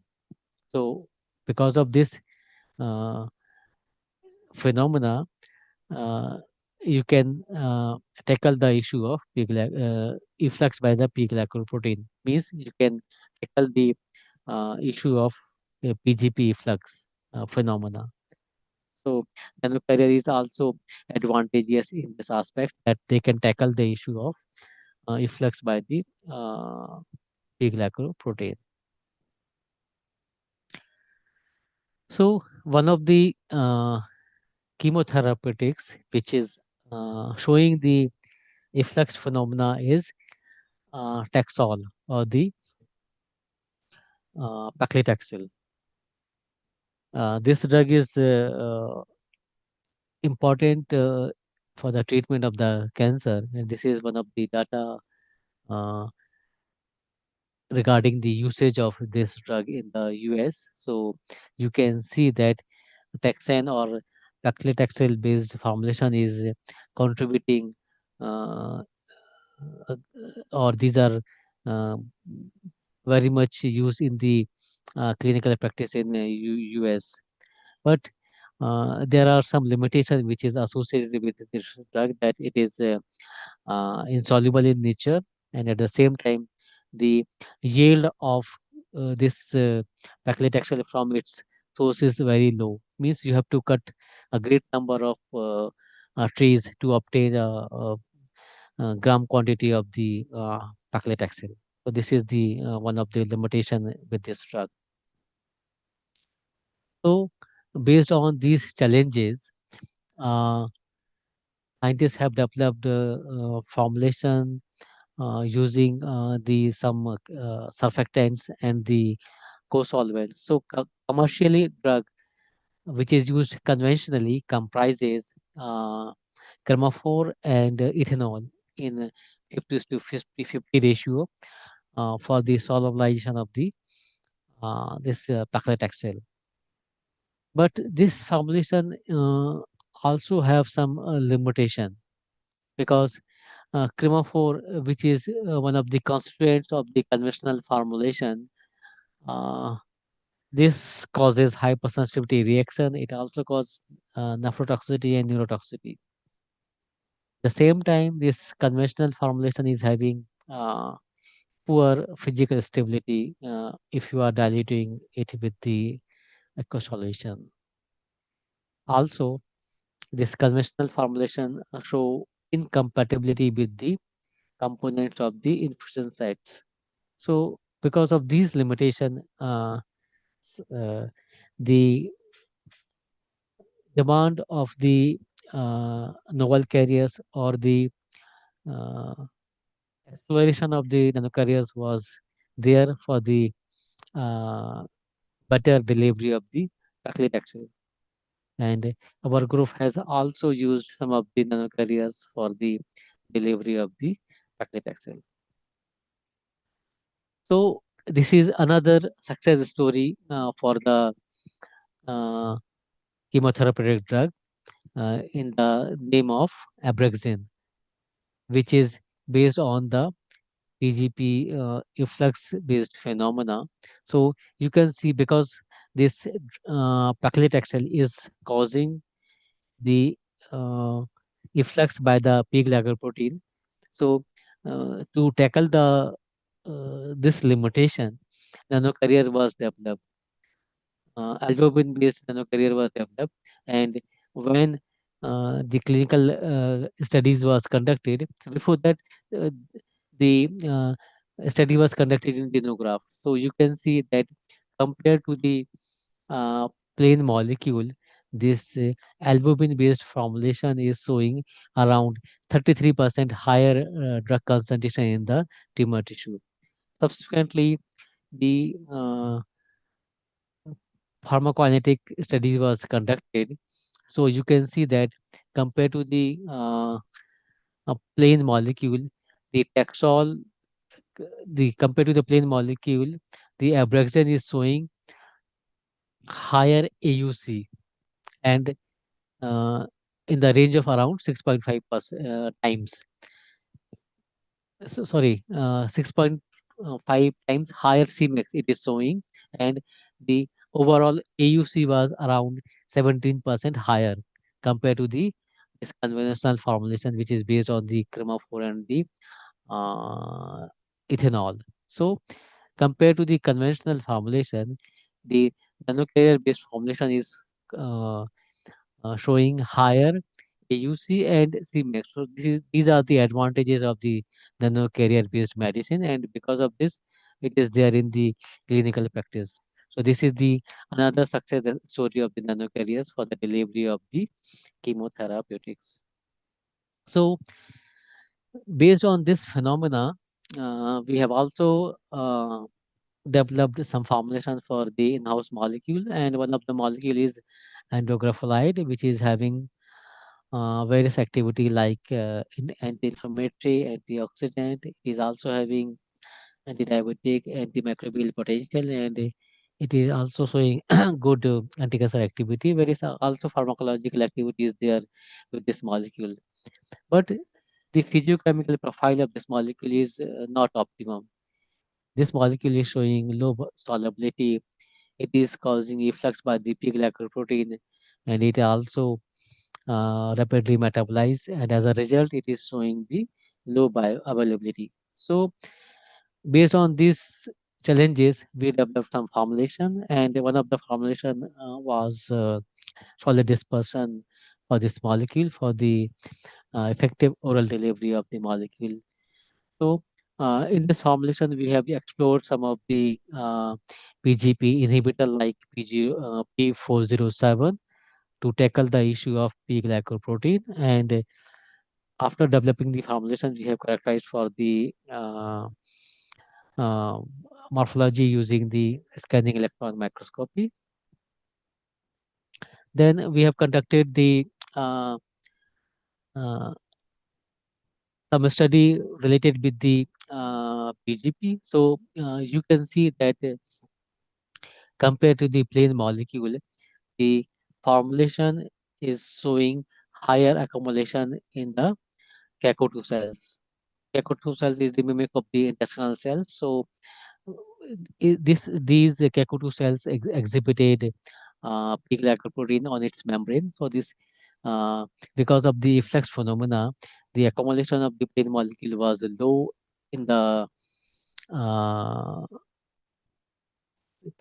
So because of this uh, phenomena, uh, you can tackle the issue of efflux by the P-glycoprotein. Means you can tackle the issue of PGP efflux phenomena. So nanocarrier is also advantageous in this aspect that they can tackle the issue of efflux by the uh, P-glycoprotein. So one of the chemotherapeutics which is showing the efflux phenomena is Taxol or the paclitaxel. This drug is important for the treatment of the cancer, and this is one of the data uh, regarding the usage of this drug in the US. So you can see that Taxane or paclitaxel based formulation is contributing uh, uh, or these are uh, very much used in the clinical practice in US. But there are some limitations which is associated with this drug that it is insoluble in nature, and at the same time the yield of this paclitaxel from its source is very low. Means you have to cut a great number of trees to obtain gram quantity of the paclitaxel. So this is the one of the limitation with this drug. So based on these challenges, uh, scientists have developed formulation using the some surfactants and the co-solvents. So commercially drug which is used conventionally comprises chromophore and ethanol in 50 to 50 ratio for the solubilization of the this paclitaxel. But this formulation also have some limitation because chromophore, which is one of the constituents of the conventional formulation, uh, this causes hypersensitivity reaction. It also causes nephrotoxicity and neurotoxicity. The same time, this conventional formulation is having poor physical stability if you are diluting it with the aqueous solution. Also, this conventional formulation show incompatibility with the components of the infusion sites. So, because of these limitation, the demand of the novel carriers or the uh, exploration of the nanocarriers was there for the uh, better delivery of the paclitaxel. And our group has also used some of the nanocarriers for the delivery of the paclitaxel. So this is another success story for the uh, chemotherapeutic drug in the name of Abraxane, which is based on the PGP efflux based phenomena. So you can see because this paclitaxel is causing the uh, efflux by the pig lager protein. So to tackle the this limitation, nanocarrier was developed. Albumin based nanocarrier was developed, and when the clinical studies was conducted, so before that uh, the study was conducted in xenograph. So you can see that compared to the uh, plain molecule, this albumin based formulation is showing around 33% higher drug concentration in the tumor tissue. Subsequently, the pharmacokinetic studies was conducted. So you can see that compared to the plain molecule, the Taxol, the compared to the plain molecule, the Abraxane is showing higher AUC and uh, in the range of around 6.5 times. So, sorry, 6.5 five times higher Cmax it is showing, and the overall AUC was around 17% higher compared to the this conventional formulation, which is based on the chromophore and the uh, ethanol. So compared to the conventional formulation, the nanocarrier based formulation is uh, showing higher AUC and Cmax. So these are the advantages of the nanocarrier based medicine, and because of this, it is there in the clinical practice. So this is the another success story of the nanocarriers for the delivery of the chemotherapeutics. So based on this phenomena, we have also developed some formulations for the in-house molecule, and one of the molecule is andrographolide, which is having various activity like anti-inflammatory, antioxidant. It is also having anti-diabetic, antimicrobial potential, and it is also showing good anti-cancer activity. There is also pharmacological activities there with this molecule, but the physiochemical profile of this molecule is not optimum. This molecule is showing low solubility. It is causing efflux by the P-glycoprotein, and it also rapidly metabolized, and as a result it is showing the low bioavailability. So based on these challenges, we developed some formulation, and one of the formulation was solid dispersion for this molecule for the effective oral delivery of the molecule. So in this formulation we have explored some of the PGP inhibitor like P407 to tackle the issue of P-glycoprotein. And after developing the formulation, we have characterized for the uh, morphology using the scanning electron microscopy. Then we have conducted the uh, uh, some study related with the PGP. So you can see that compared to the plain molecule, the formulation is showing higher accumulation in the CACO2 cells. CACO2 cells is the mimic of the intestinal cells. So these CACO2 cells exhibited P-glycoprotein on its membrane. So this uh, because of the efflux phenomena, the accumulation of the plain molecule was low in the uh,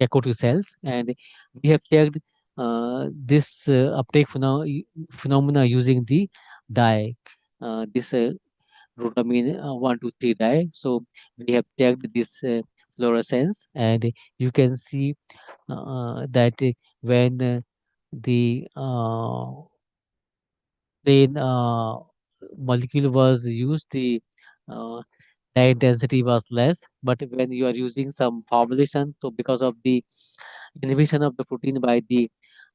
CACO2 cells, and we have checked this uptake phenomena using the dye. This glutamine 1 to 3 dye. So we have checked this fluorescence, and you can see that when the plain molecule was used, the uh, dye intensity was less. But when you are using some formulation, so because of the inhibition of the protein by the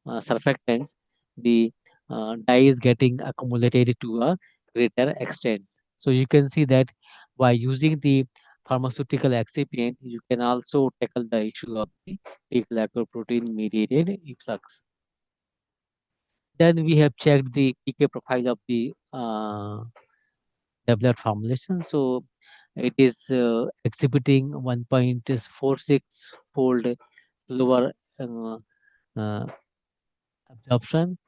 surfactants, the dye is getting accumulated to a greater extent. So you can see that by using the pharmaceutical excipient, you can also tackle the issue of the glycoprotein mediated efflux. Then we have checked the PK profile of the tablet formulation. So it is exhibiting 1.46 fold lower uh, absorption.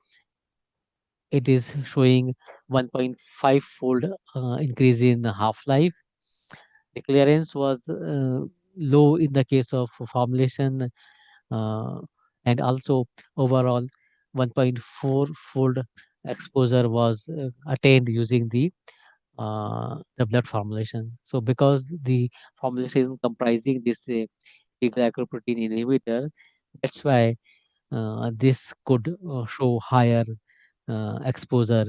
It is showing 1.5 fold increase in half life. The clearance was low in the case of formulation, uh, and also overall 1.4 fold exposure was attained using the blood formulation. So because the formulation is comprising this glycoprotein inhibitor, that's why this could show higher exposure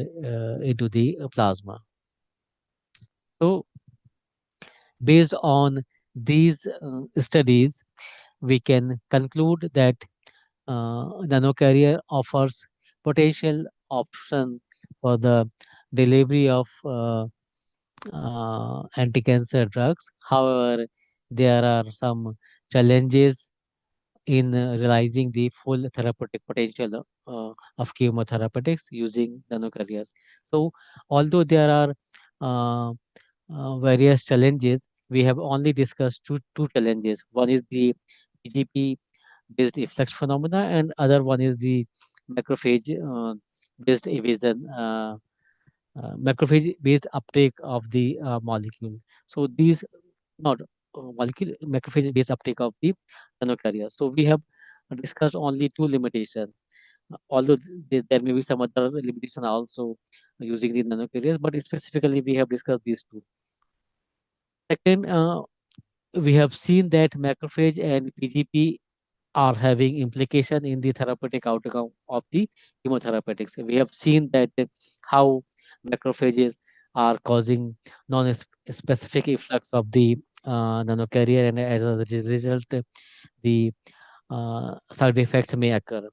into the plasma. So based on these studies, we can conclude that nanocarrier offers potential option for the delivery of anti-cancer drugs. However, there are some challenges in realizing the full therapeutic potential of chemotherapeutics using nanocarriers. So, although there are uh, various challenges, we have only discussed two challenges. One is the PGP based efflux phenomena, and other one is the macrophage based evasion, macrophage based uptake of the molecule. So these not molecule macrophage based uptake of the nanocarrier. So we have discussed only two limitations, although there may be some other limitation also using the nanocarriers, but specifically we have discussed these two. Second, we have seen that macrophage and PGP are having implication in the therapeutic outcome of the chemotherapeutics. We have seen that how macrophages are causing non-specific efflux of the nanocarrier, and as a result, the side effects may occur.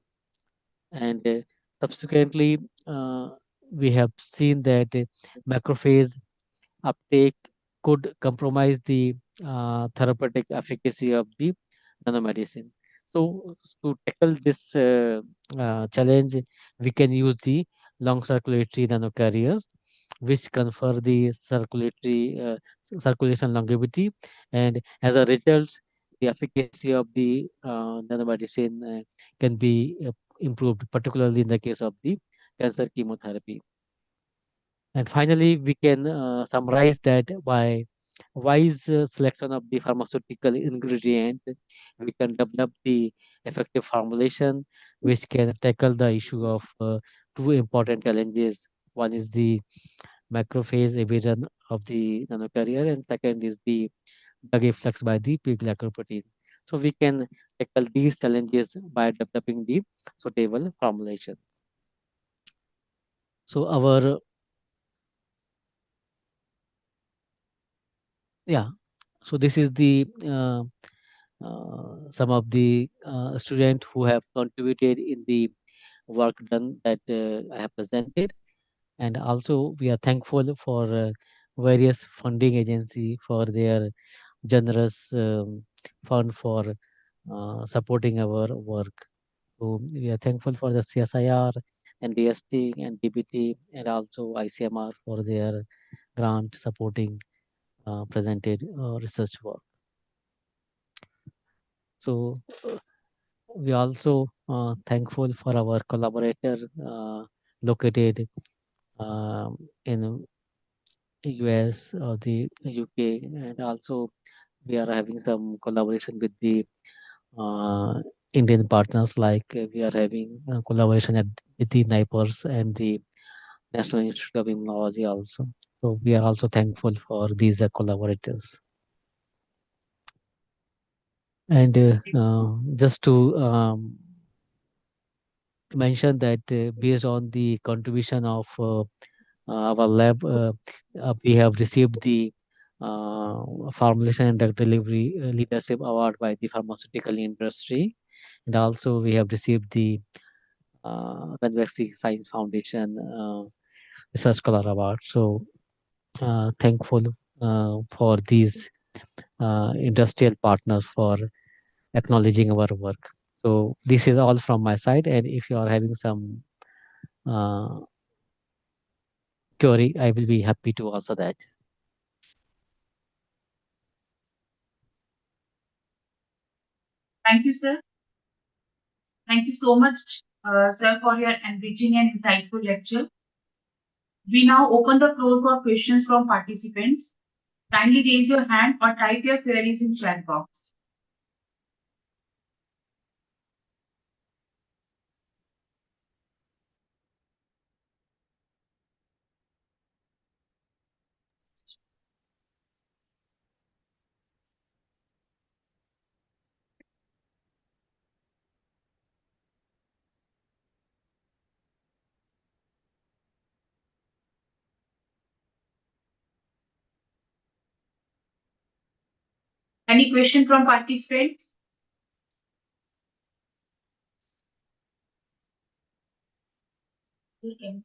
And subsequently, uh, we have seen that macrophage uptake could compromise the therapeutic efficacy of the nanomedicine. So, to tackle this challenge, we can use the long circulatory nanocarriers, which confer the circulation longevity, and as a result, the efficacy of the nanomedicine can be improved, particularly in the case of the cancer chemotherapy. And finally, we can summarize that by wise selection of the pharmaceutical ingredient, we can develop the effective formulation which can tackle the issue of two important challenges. One is the macrophage evasion of the nanocarrier, and second is the drug efflux by the P-glycoprotein. So we can tackle these challenges by developing the suitable formulation. So our yeah, so this is the some of the students who have contributed in the work done that I have presented. And also we are thankful for various funding agency for their generous fund for supporting our work. So we are thankful for the CSIR and DST and DBT and also ICMR for their grant supporting presented research work. So we also thankful for our collaborator located in US or the UK, and also we are having some collaboration with the uh, Indian partners, like we are having collaboration with the NIPERS and the National Institute of Immunology also. So we are also thankful for these collaborators. And just to mention that based on the contribution of our lab, we have received the formulation and drug delivery leadership award by the pharmaceutical industry, and also we have received the Convexy Science Foundation Research Scholar Award. So thankful for these industrial partners for acknowledging our work. So this is all from my side, and if you are having some uh, query, I will be happy to answer that.
Thank you, sir. Thank you so much, sir, for your enriching and insightful lecture. We now open the floor for questions from participants. Kindly raise your hand or type your queries in chat box. Any question from participants? Okay.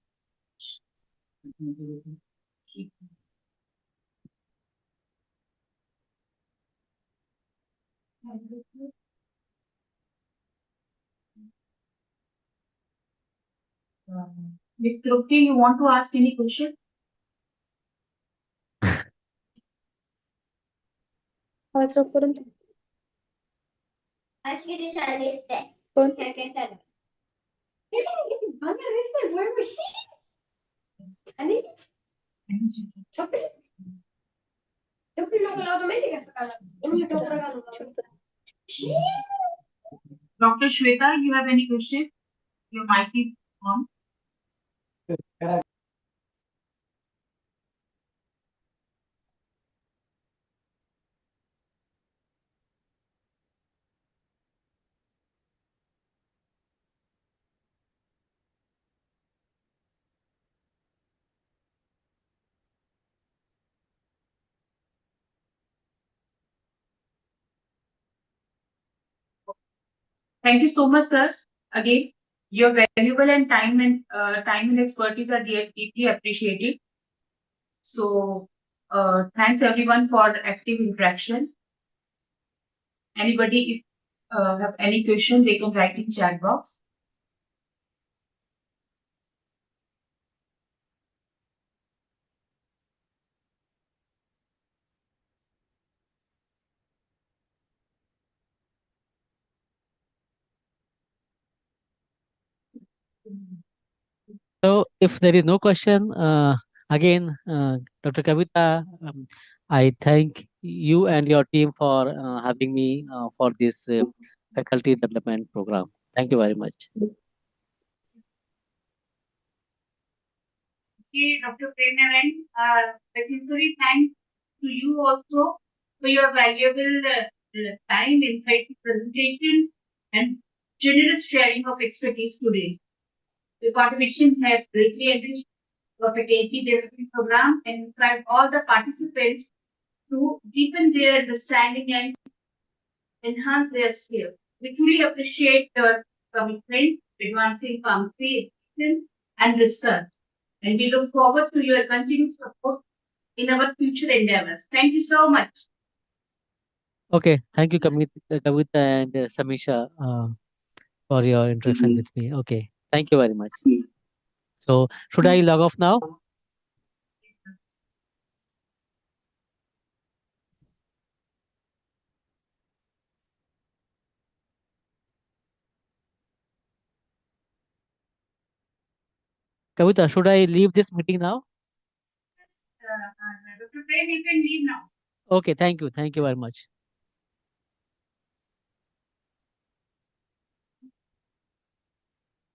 Ms. Trupti, you want to ask any question? Dr. Shweta, you have any question? Your mic is on. Thank you so much, sir. Again, your valuable and time and expertise are deeply appreciated. So, thanks everyone for the active interaction. Anybody, if have any question, they can write in chat box.
So if there is no question, again, Dr. Kavita, I thank you and your team for having me for this faculty development program. Thank you very much.
Okay, Dr. Premanan, I sincerely thank to you also for your valuable time, insightful presentation, and generous sharing of expertise today. The contribution has greatly enriched the faculty development program and inspired all the participants to deepen their understanding and enhance their skills. We truly appreciate your commitment, advancing pharmacy education and research, and we look forward to your continued support in our future endeavors. Thank you so much.
Okay, thank you, Kavita and Samisha, for your interaction with me. Okay, thank you very much. So should I log off now? Kavita, should I leave this meeting now?
Dr. Prem, you can leave now.
Okay, thank you. Thank you very much.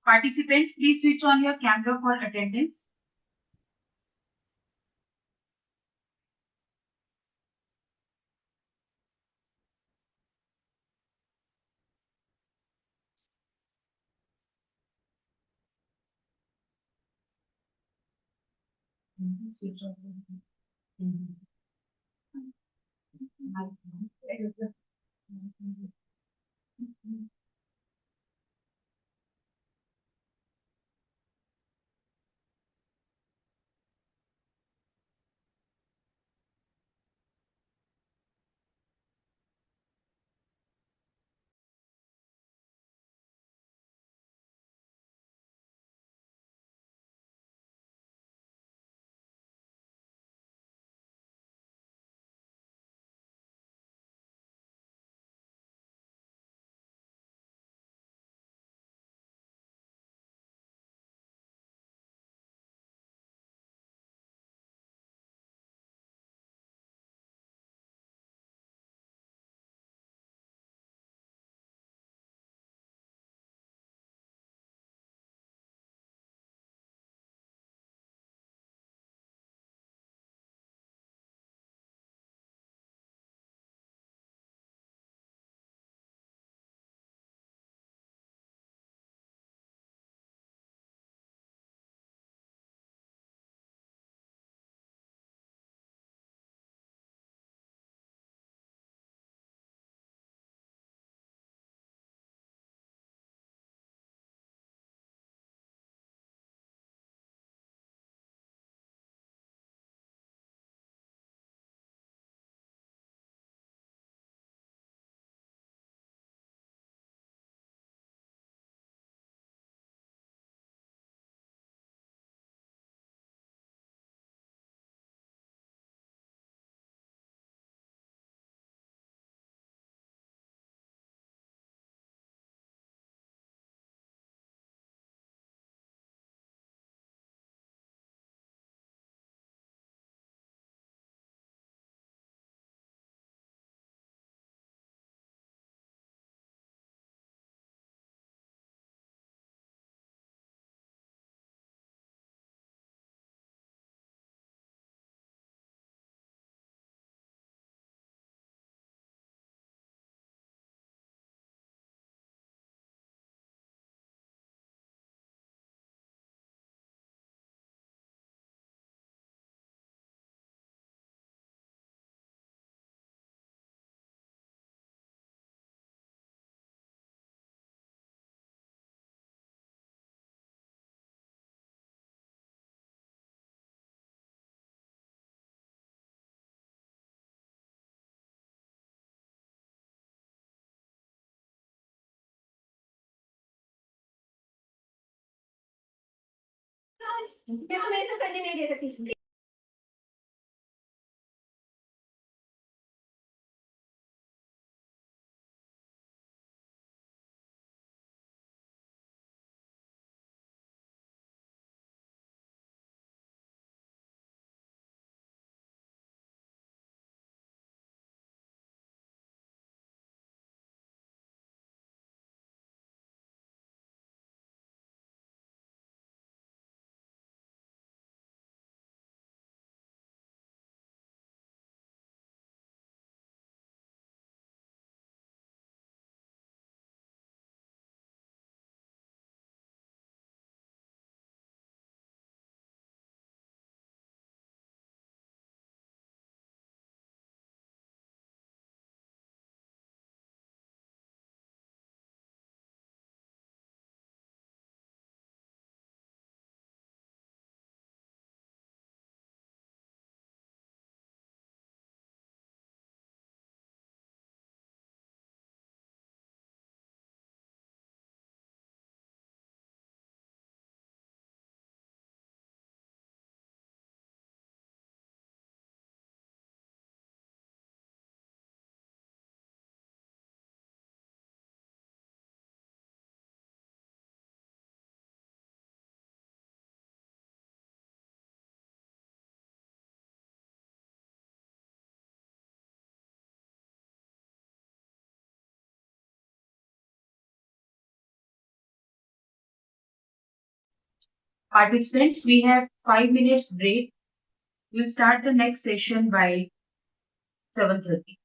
Participants, please switch on your camera for attendance. Switch off. मैं तो मेरे से करने नहीं दे सकती। Participants, we have 5 minutes break. We'll start the next session by 7:30.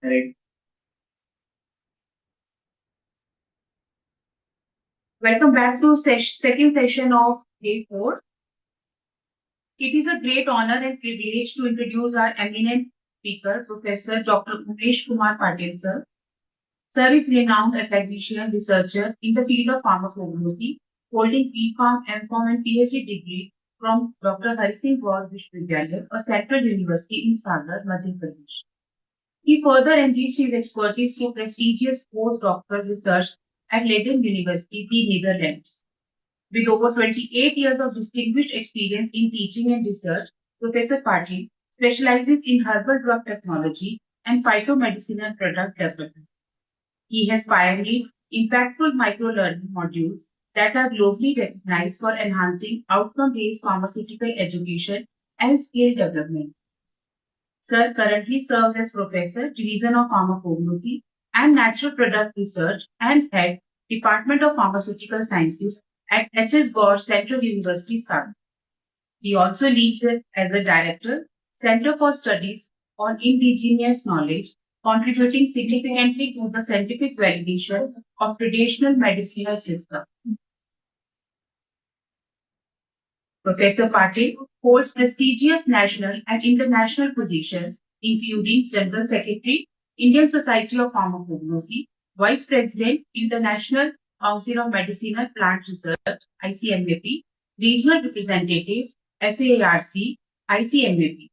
Right. Welcome back to second session of day 4. It is a great honor and privilege to introduce our eminent speaker, Professor Dr. Umesh Kumar Patil, sir. Sir is renowned academician researcher in the field of pharmacognosy, holding B.Pharm, M.Pharm and PhD degree from Dr. Hari Singh Gaur Vishwavidyalaya, a central university in Sagar, Madhya Pradesh. He further enriched his expertise through prestigious postdoctoral research at Leiden University, the Netherlands. With over 28 years of distinguished experience in teaching and research, Professor Patil specializes in herbal drug technology and phytomedicinal product development. He has pioneered impactful micro-learning modules that are globally recognized for enhancing outcome-based pharmaceutical education and skill development. Sir currently serves as Professor, Division of Pharmacognosy and Natural Product Research and Head, Department of Pharmaceutical Sciences at H.S. Gore Central University, Sagar. He also leads as a director, Center for Studies on Indigenous Knowledge, contributing significantly to the scientific validation of traditional medicinal systems. Professor Patil holds prestigious national and international positions, including General Secretary, Indian Society of Pharmacognosy, Vice President, International Council of Medicinal Plant Research, ICMAP, Regional Representative, SAARC, ICMAP.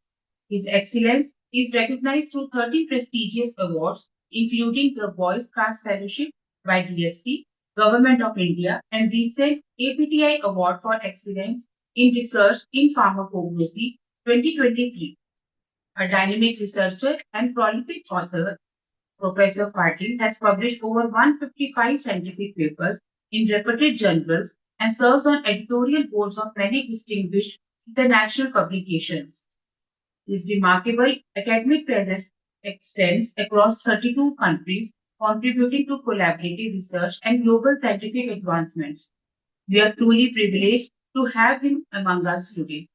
His excellence is recognized through 30 prestigious awards, including the Boys Class Fellowship by DST, Government of India, and recent APTI Award for Excellence in Research in Pharmacognosy 2023. A dynamic researcher and prolific author, Professor Patil has published over 155 scientific papers in reputed journals and serves on editorial boards of many distinguished international publications. His remarkable academic presence extends across 32 countries, contributing to collaborative research and global scientific advancements. We are truly privileged to have him among us today.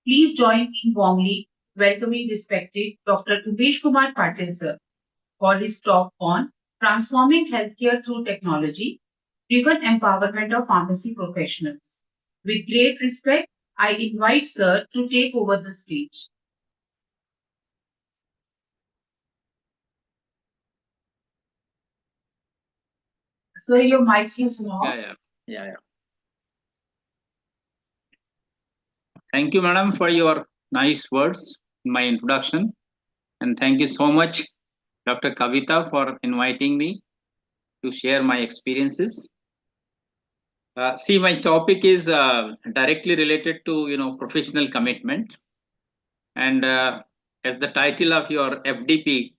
Please join me in warmly welcoming respected Dr. Umesh Kumar Patil, sir, for his talk on transforming healthcare through technology, driven empowerment of pharmacy professionals. With great respect, I invite sir to take over the stage. Sir, your mic is
Yeah,
on.
yeah. Thank you, madam, for your nice words in my introduction. And thank you so much, Dr. Kavita, for inviting me to share my experiences. See, my topic is directly related to, professional commitment. And as the title of your FDP,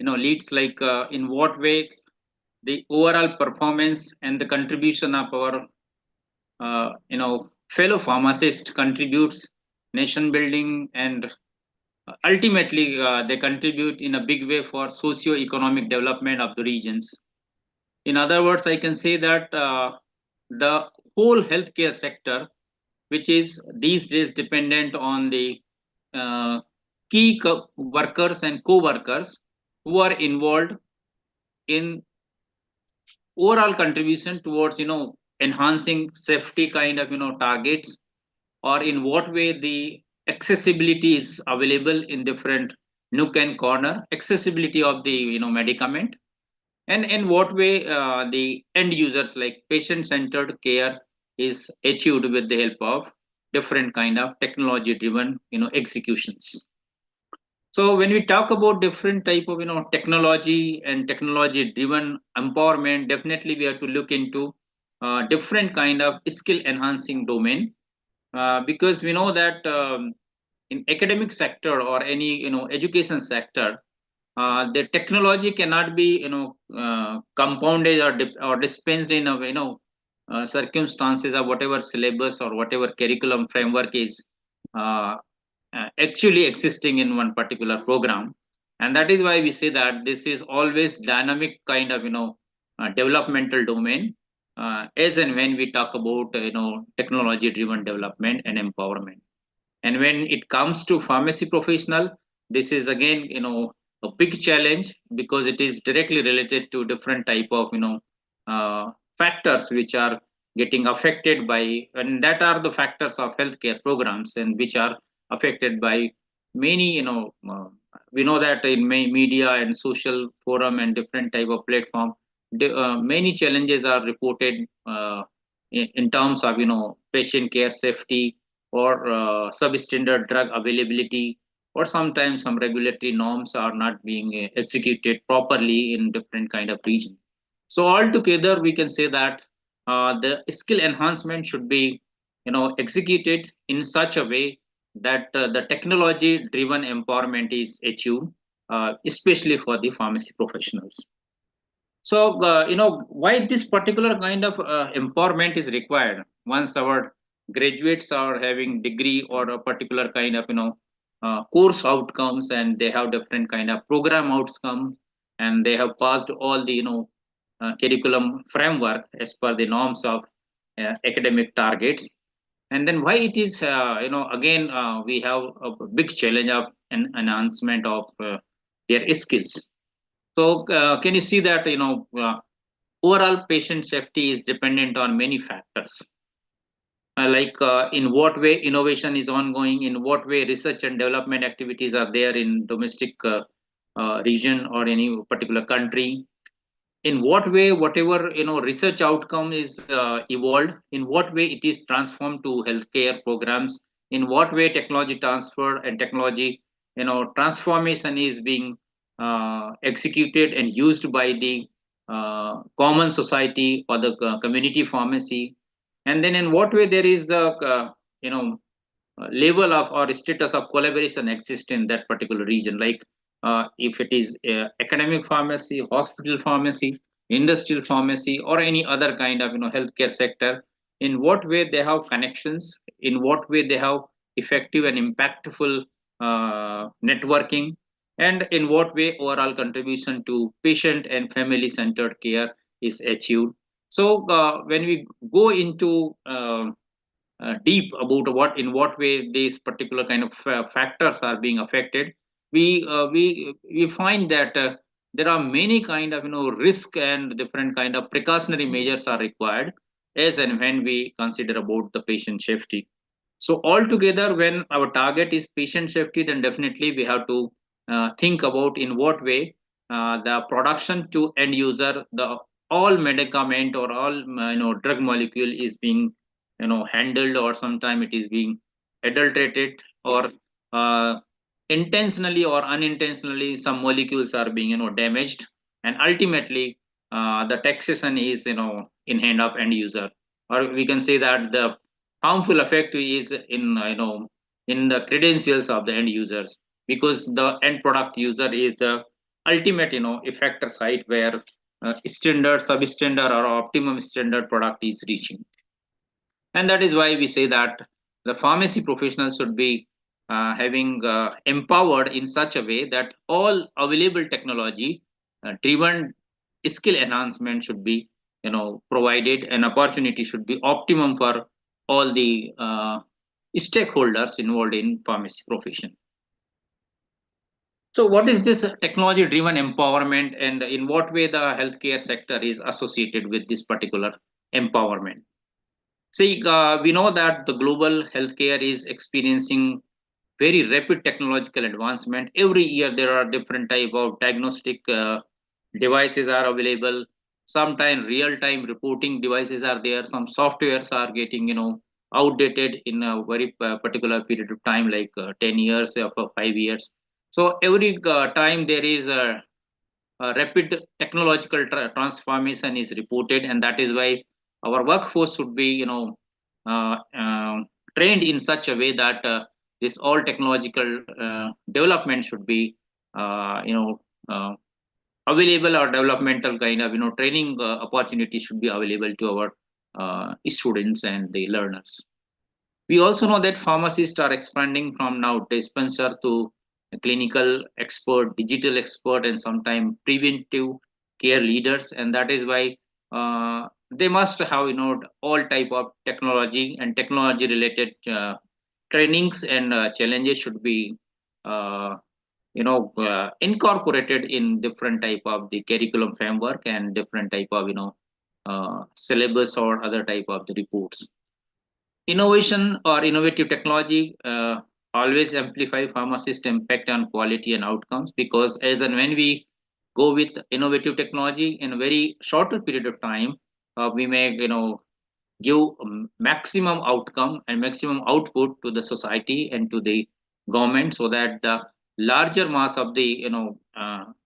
leads like in what way the overall performance and the contribution of our fellow pharmacist contributes nation building, and ultimately they contribute in a big way for socio-economic development of the regions. In other words, I can say that the whole healthcare sector, which is these days dependent on the uh, key workers and co-workers who are involved in overall contribution towards enhancing safety kind of targets, or in what way the accessibility is available in different nook and corner, accessibility of the medicament, and in what way the end users like patient centered care is achieved with the help of different kind of technology driven executions. So when we talk about different type of technology and technology driven empowerment, definitely we have to look into different kind of skill enhancing domain, because we know that in academic sector or any education sector, the technology cannot be compounded or dispensed in a circumstances or whatever syllabus or whatever curriculum framework is uh, actually existing in one particular program. And that is why we say that this is always dynamic kind of developmental domain, as and when we talk about technology driven development and empowerment. And when it comes to pharmacy professional, this is again a big challenge, because it is directly related to different type of uh, factors which are getting affected by, and that are the factors of healthcare programs, and which are affected by many we know that in media and social forum and different type of platform, many challenges are reported in terms of patient care safety, or substandard drug availability, or sometimes some regulatory norms are not being executed properly in different kind of regions. So altogether, we can say that the skill enhancement should be executed in such a way that the technology driven empowerment is achieved, especially for the pharmacy professionals. So, why this particular kind of empowerment is required once our graduates are having degree or a particular kind of, course outcomes, and they have different kind of program outcome, and they have passed all the, curriculum framework as per the norms of academic targets. And then why it is, again, we have a big challenge of an enhancement of their skills. So, can you see that, overall patient safety is dependent on many factors, like in what way innovation is ongoing, in what way research and development activities are there in domestic region or any particular country, in what way whatever research outcome is evolved, in what way it is transformed to healthcare programs, in what way technology transfer and technology transformation is being executed and used by the common society or the community pharmacy, and then in what way there is the you know level of or status of collaboration exists in that particular region, like if it is academic pharmacy, hospital pharmacy, industrial pharmacy, or any other kind of healthcare sector, in what way they have connections, in what way they have effective and impactful networking, and in what way overall contribution to patient and family centered care is achieved. So when we go into deep about what in what way these particular kind of factors are being affected, we find that there are many kind of risk and different kind of precautionary measures are required as and when we consider about the patient safety. So altogether, when our target is patient safety, then definitely we have to think about in what way the production to end user, the all medicament or all drug molecule is being handled, or sometime it is being adulterated, or uh, intentionally or unintentionally some molecules are being damaged, and ultimately the taxation is in hand of end user, or we can say that the harmful effect is in in the credentials of the end users, because the end product user is the ultimate effector site where standard substandard or optimum standard product is reaching. And that is why we say that the pharmacy professionals should be having empowered in such a way that all available technology driven skill enhancement should be provided, and opportunity should be optimum for all the stakeholders involved in pharmacy profession. So what is this technology driven empowerment, and in what way the healthcare sector is associated with this particular empowerment? See, we know that the global healthcare is experiencing very rapid technological advancement. Every year, there are different type of diagnostic devices are available. Sometimes real-time reporting devices are there. Some softwares are getting, outdated in a very particular period of time, like 10 years or 5 years. So every time there is a rapid technological transformation is reported, and that is why our workforce should be uh, uh, trained in such a way that this all technological development should be uh, available, or developmental kind of training opportunities should be available to our students and the learners. We also know that pharmacists are expanding from now dispenser to clinical expert, digital expert, and sometimes preventive care leaders. And that is why they must have all type of technology and technology related trainings and challenges should be uh, incorporated in different type of the curriculum framework and different type of syllabus or other type of the reports. Innovation or innovative technology always amplify pharmacist impact on quality and outcomes, because as and when we go with innovative technology in a very shorter period of time, we may give maximum outcome and maximum output to the society and to the government, so that the larger mass of the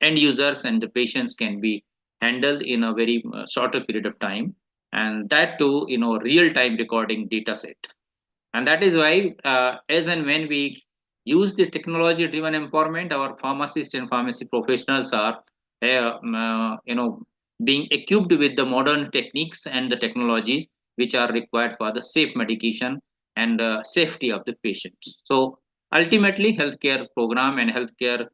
end users and the patients can be handled in a very shorter period of time, and that too real time recording data set. And that is why as and when we use the technology driven empowerment, our pharmacists and pharmacy professionals are being equipped with the modern techniques and the technologies which are required for the safe medication and safety of the patients. So ultimately healthcare program and healthcare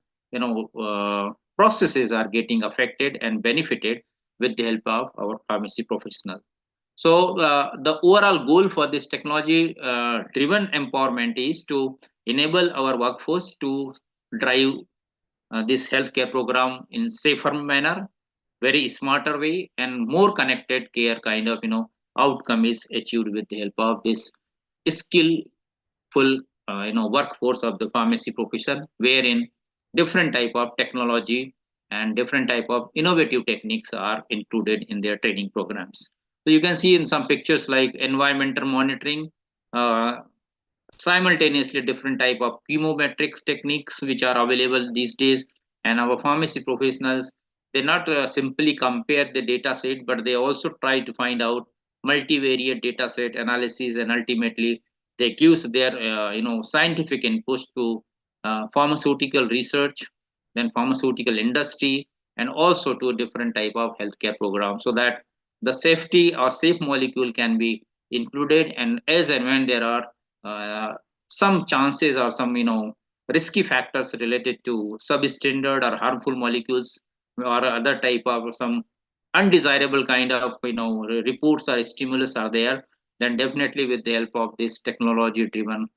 processes are getting affected and benefited with the help of our pharmacy professionals. So the overall goal for this technology driven empowerment is to enable our workforce to drive this healthcare program in safer manner, very smarter way, and more connected care kind of outcome is achieved with the help of this skillful workforce of the pharmacy profession, wherein different type of technology and different type of innovative techniques are included in their training programs. So you can see in some pictures like environmental monitoring, uh, simultaneously different type of chemometrics techniques which are available these days. And our pharmacy professionals, they not simply compare the data set, but they also try to find out multivariate data set analysis, and ultimately they gives their scientific inputs to pharmaceutical research, then pharmaceutical industry, and also to different type of healthcare programs, so that the safety or safe molecule can be included. And as and when there are uh, some chances or some risky factors related to substandard or harmful molecules or other type of some undesirable kind of reports or stimulus are there, then definitely with the help of this technology driven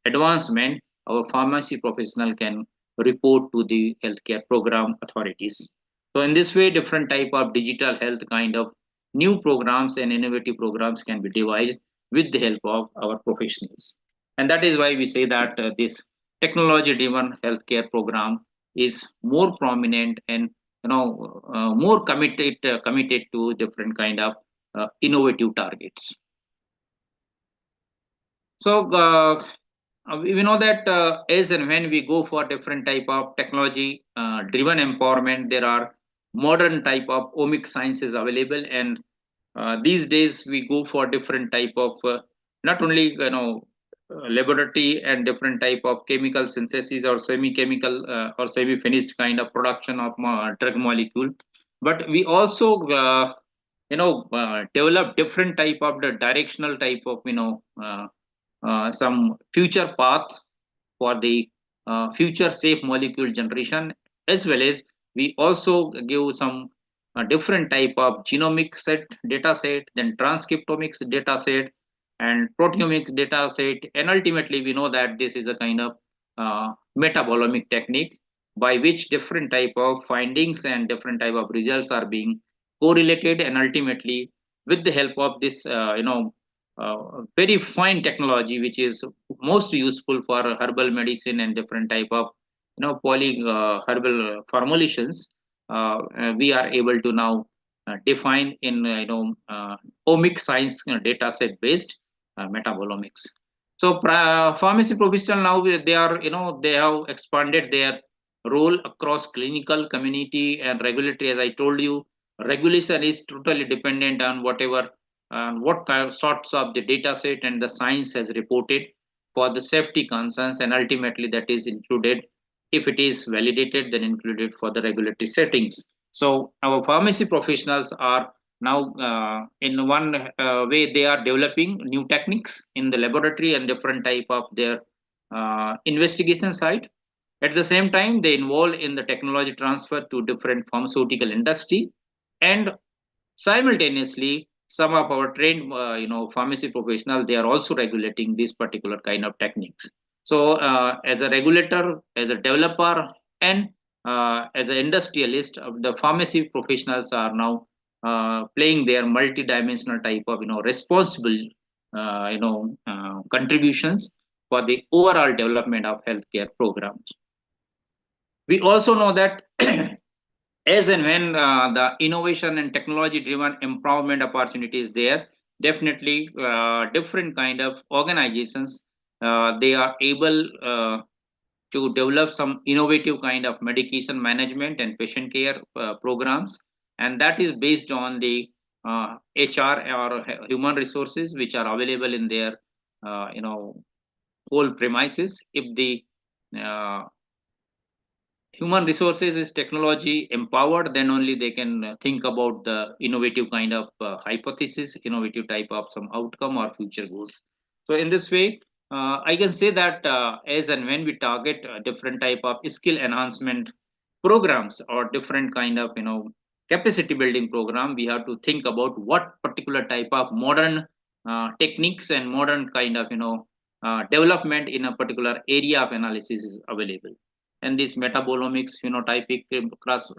advancement, our pharmacy professional can report to the healthcare program authorities. So in this way different type of digital health kind of new programs and innovative programs can be devised with the help of our professionals. And that is why we say that this technology driven healthcare program is more prominent and more committed to different kind of innovative targets. So we know that as and when we go for different type of technology driven empowerment, there are modern type of omic sciences available. And these days we go for different type of not only laboratory and different type of chemical synthesis or semi chemical or semi finished kind of production of drug molecule, but we also develop different type of the directional type of some future path for the future safe molecule generation, as well as we also give some different type of genomic set data set, then transcriptomics data set, and proteomics data set. And ultimately we know that this is a kind of metabolomic technique by which different type of findings and different type of results are being correlated, and ultimately with the help of this very fine technology which is most useful for herbal medicine and different type of poly herbal formulations, we are able to now define in omic science data set based metabolomics. So pharmacy professional now they are they have expanded their role across clinical, community, and regulatory. As I told you, regulation is totally dependent on whatever what kind of sorts of the data set and the science has reported for the safety concerns, and ultimately that is included, if it is validated, then included for the regulatory settings. So our pharmacy professionals are now in one way they are developing new techniques in the laboratory and different type of their investigation side. At the same time, they involve in the technology transfer to different pharmaceutical industry, and simultaneously, some of our trained, pharmacy professional, they are also regulating this particular kind of techniques. So, as a regulator, as a developer, and as an industrialist, the pharmacy professionals are now playing their multi-dimensional type of, responsible, contributions for the overall development of healthcare programs. We also know that as and when the innovation and technology driven empowerment opportunity is there, definitely different kind of organizations, they are able to develop some innovative kind of medication management and patient care programs, and that is based on the HR or human resources which are available in their whole premises. If the uh, human resources is technology empowered, then only they can think about the innovative kind of hypothesis, innovative type of some outcome or future goals. So in this way, I can say that as and when we target different type of skill enhancement programs or different kind of capacity building program, we have to think about what particular type of modern techniques and modern kind of development in a particular area of analysis is available. And these metabolomics, phenotypic, cross,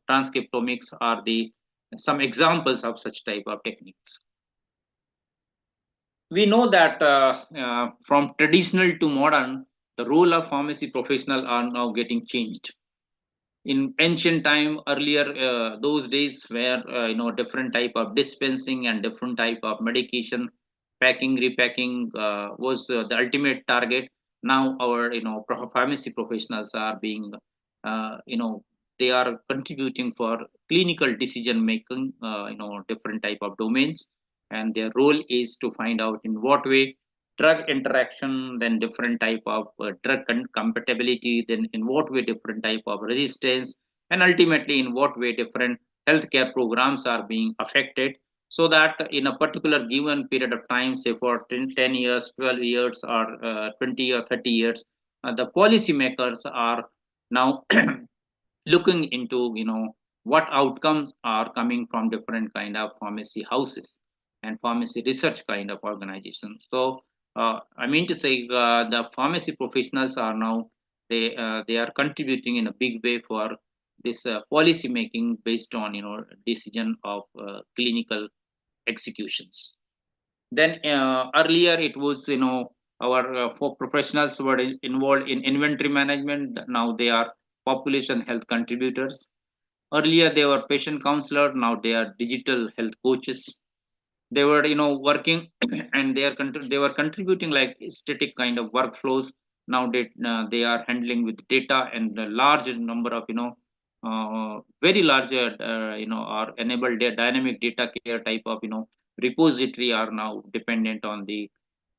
transcriptomics are the some examples of such type of techniques. We know that from traditional to modern, the role of pharmacy professional are now getting changed. In ancient time, earlier, those days where different type of dispensing and different type of medication packing, repacking was the ultimate target. Now our pharmacy professionals are being they are contributing for clinical decision making, different type of domains, and their role is to find out in what way drug interaction, then different type of drug compatibility, then in what way different type of resistance, and ultimately in what way different healthcare programs are being affected, so that in a particular given period of time, say for 10 years, 12 years, or 20 or 30 years, the policymakers are now looking into what outcomes are coming from different kind of pharmacy houses and pharmacy research kind of organizations. So I mean to say, the pharmacy professionals are now they are contributing in a big way for this policy making based on decision of clinical executions. Then earlier it was our for professionals were involved in inventory management. Now they are population health contributors. Earlier they were patient counselor. Now they are digital health coaches. They were working and they were contributing like static kind of workflows. Now they are handling with data and a large number of very large or enabled dynamic data care type of repository are now dependent on the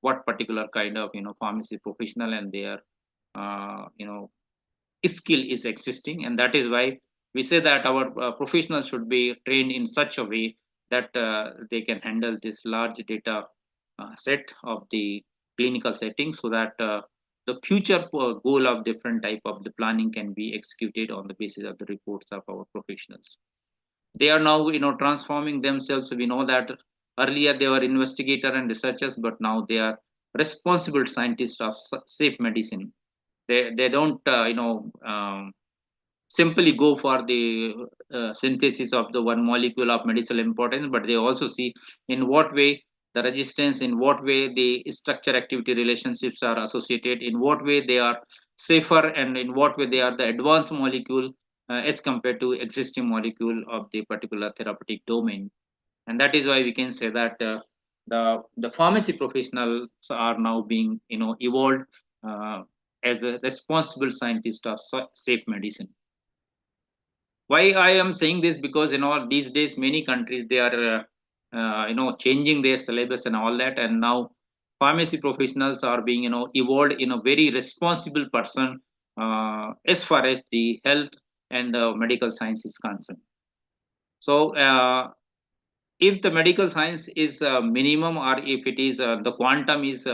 what particular kind of pharmacy professional and their skill is existing. And that is why we say that our professionals should be trained in such a way that they can handle this large data set of the clinical setting, so that the future goal of different type of the planning can be executed on the basis of the reports of our professionals. They are now transforming themselves. We know that earlier they were investigator and researchers, but now they are responsible scientists of safe medicine. They don't simply go for the synthesis of the one molecule of medicinal importance, but they also see in what way the resistance, in what way the structure activity relationships are associated, in what way they are safer, and in what way they are the advanced molecule as compared to existing molecule of the particular therapeutic domain. And that is why we can say that the pharmacy professionals are now being evolved as a responsible scientist of safe medicine. Why I am saying this, because these days many countries they are changing their syllabus and all that, and now pharmacy professionals are being evolved in a very responsible person as far as the health and medical science is concerned. So if the medical science is minimum, or if it is the quantum is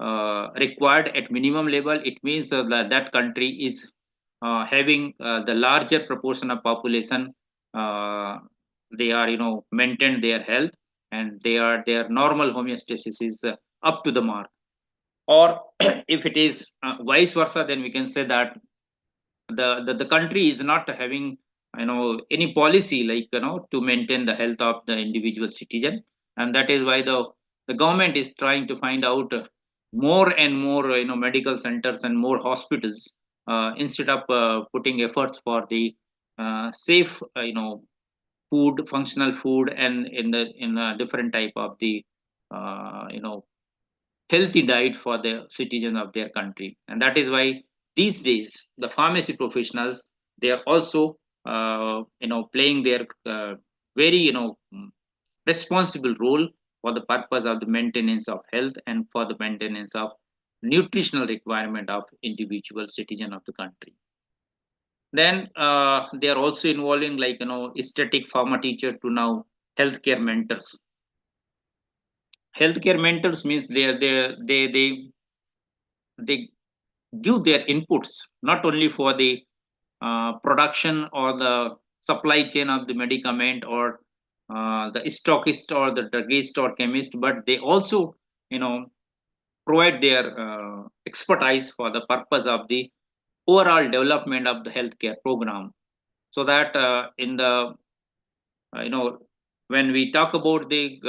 required at minimum level, it means that that country is having the larger proportion of population. Uh, they are, maintain their health, and their normal homeostasis is up to the mark. Or if it is vice versa, then we can say that the country is not having any policy like to maintain the health of the individual citizen. And that is why the government is trying to find out more and more medical centers and more hospitals, instead of putting efforts for the safe food, functional food, and in a different type of the uh, you know healthy diet for the citizen of their country. And that is why these days the pharmacy professionals, they are also playing their very responsible role for the purpose of the maintenance of health and for the maintenance of nutritional requirement of individual citizen of the country. Then they are also involving, like aesthetic pharma teacher to now healthcare mentors. Healthcare mentors means they give their inputs not only for the production or the supply chain of the medicament, or the stockist or the druggist or chemist, but they also you know provide their expertise for the purpose of the overall development of the healthcare program. So that in the you know when we talk about the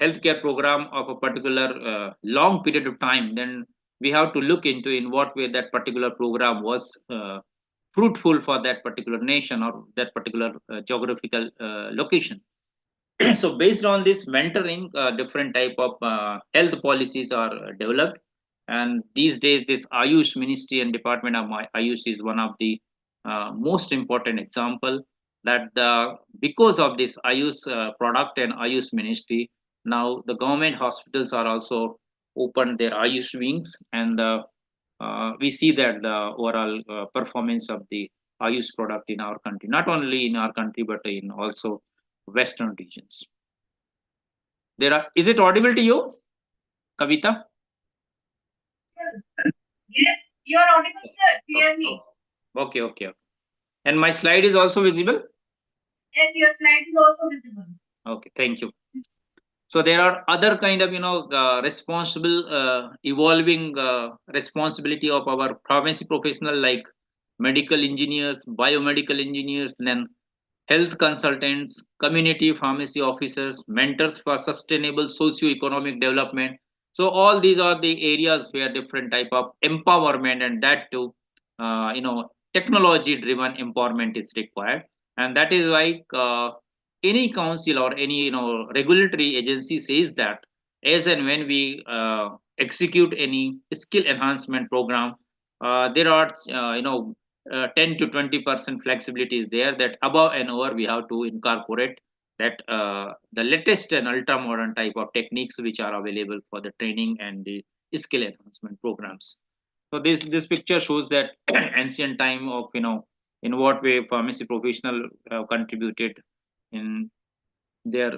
healthcare program of a particular long period of time, then we have to look into in what way that particular program was fruitful for that particular nation or that particular geographical location. So based on this mentoring, different type of health policies are developed. And these days this Ayush ministry and department of Ayush is one of the most important example, that because of this Ayush product and Ayush ministry, now the government hospitals are also opened their Ayush wings. And we see that the overall performance of the Ayush product in our country, not only in our country but in also western regions. Is it audible to you, Kavita?
Yes, you are audible, sir,
Oh,
clearly.
oh, okay, okay, okay. And my slide is also visible?
Yes, your slide is also visible.
Okay, thank you. So there are other kind of responsible evolving responsibility of our pharmacy professional, like medical engineers, biomedical engineers, then health consultants, community pharmacy officers, mentors for sustainable socio-economic development. So all these are the areas where different type of empowerment, and that too, technology-driven empowerment is required. And that is why any council or any regulatory agency says that as and when we execute any skill enhancement program, there are 10 to 20% flexibility is there, that above and over we have to incorporate that the latest and ultra modern type of techniques which are available for the training and the skill enhancement programs. So this picture shows that ancient time of in what way pharmacy professional contributed in their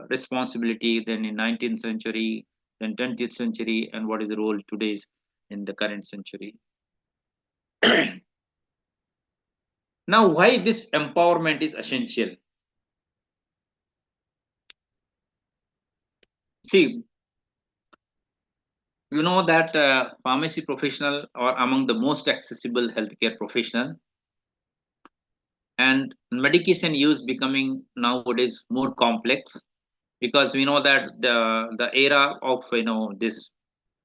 responsibility then in 19th century, then 20th century, and what is the role today's in the current century. Now, why this empowerment is essential? See, you know that pharmacy professional are among the most accessible healthcare professional, and medication use becoming nowadays more complex, because we know that the era of this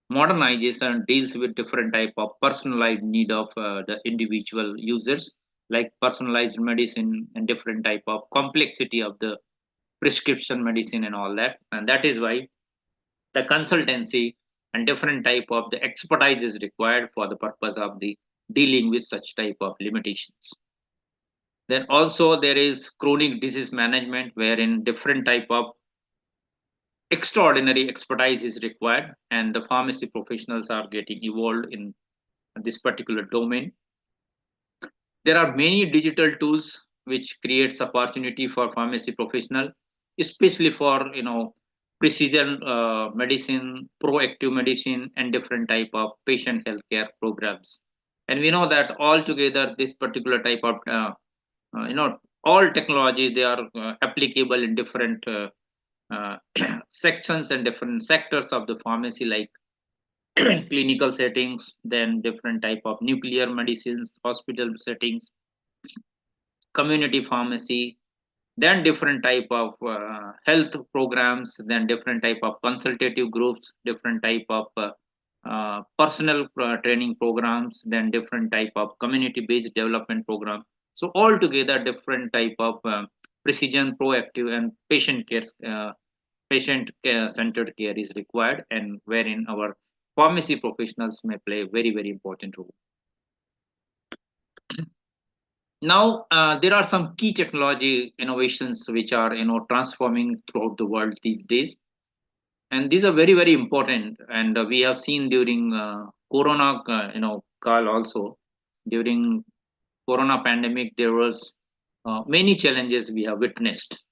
modernization deals with different type of personalized need of the individual users, like personalized medicine and different type of complexity of the prescription medicine and all that. And that is why the consultancy and different type of the expertise is required for the purpose of the dealing with such type of limitations. Then also there is chronic disease management, wherein different type of extraordinary expertise is required, and the pharmacy professionals are getting evolved in this particular domain. There are many digital tools which creates opportunity for pharmacy professional, especially for precision medicine, proactive medicine, and different type of patient healthcare programs. And we know that altogether, this particular type of all technology, they are applicable in different uh, sections and different sectors of the pharmacy, like clinical settings, then different type of nuclear medicines, hospital settings, community pharmacy, then different type of health programs, then different type of consultative groups, different type of personal training programs, then different type of community based development program. So altogether different type of precision, proactive, and patient care centered care is required, and wherein our pharmacy professionals may play a very very important role. Now there are some key technology innovations which are transforming throughout the world these days, and these are very very important. And we have seen during corona call also. During corona pandemic, there was many challenges we have witnessed,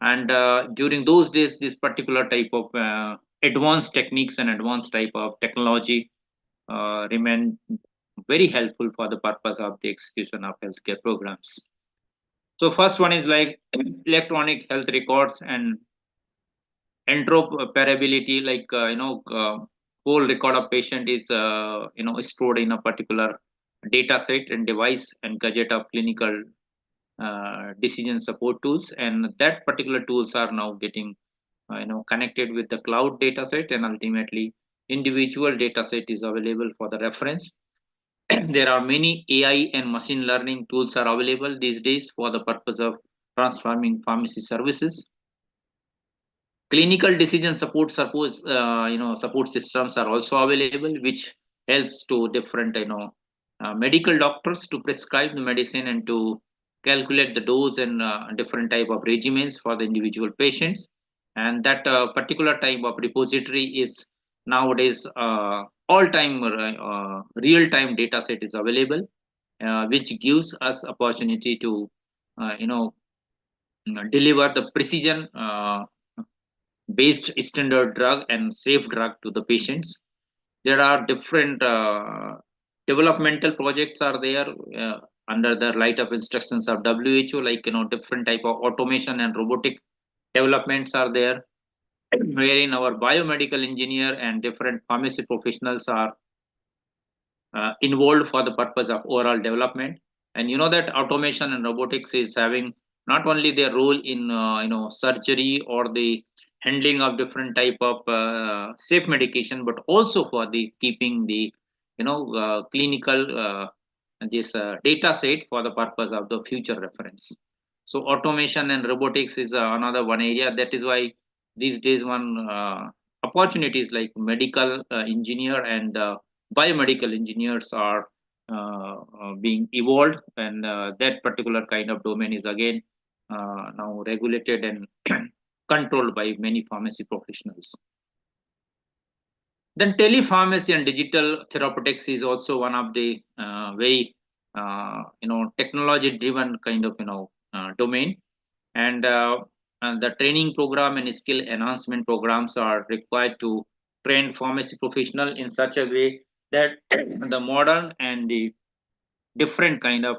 and during those days this particular type of advanced techniques and advanced type of technology remain very helpful for the purpose of the execution of healthcare programs. So first one is like electronic health records and interoperability, like whole record of patient is stored in a particular data set and device and gadget of clinical decision support tools, and that particular tools are now getting connected with the cloud data set, and ultimately individual data set is available for the reference. There are many AI and machine learning tools are available these days for the purpose of transforming pharmacy services. Clinical decision support systems are also available, which helps to different medical doctors to prescribe the medicine and to calculate the dose and different type of regimens for the individual patients. And that particular type of repository is nowadays all time real time data set is available, which gives us opportunity to deliver the precision based standard drug and safe drug to the patients. There are different developmental projects are there under the light of instructions of WHO, like different type of automation and robotic developments are there, wherein our biomedical engineer and different pharmacy professionals are involved for the purpose of overall development. And you know that automation and robotics is having not only their role in surgery or the handling of different type of safe medication, but also for the keeping the clinical this data set for the purpose of the future reference. So automation and robotics is another one area. That is why these days one opportunities like medical engineer and biomedical engineers are being evolved, and that particular kind of domain is again now regulated and controlled by many pharmacy professionals. Then telepharmacy and digital therapeutics is also one of the very technology driven kind of domain, and the training program and skill enhancement programs are required to train pharmacy professional in such a way that the modern and the different kind of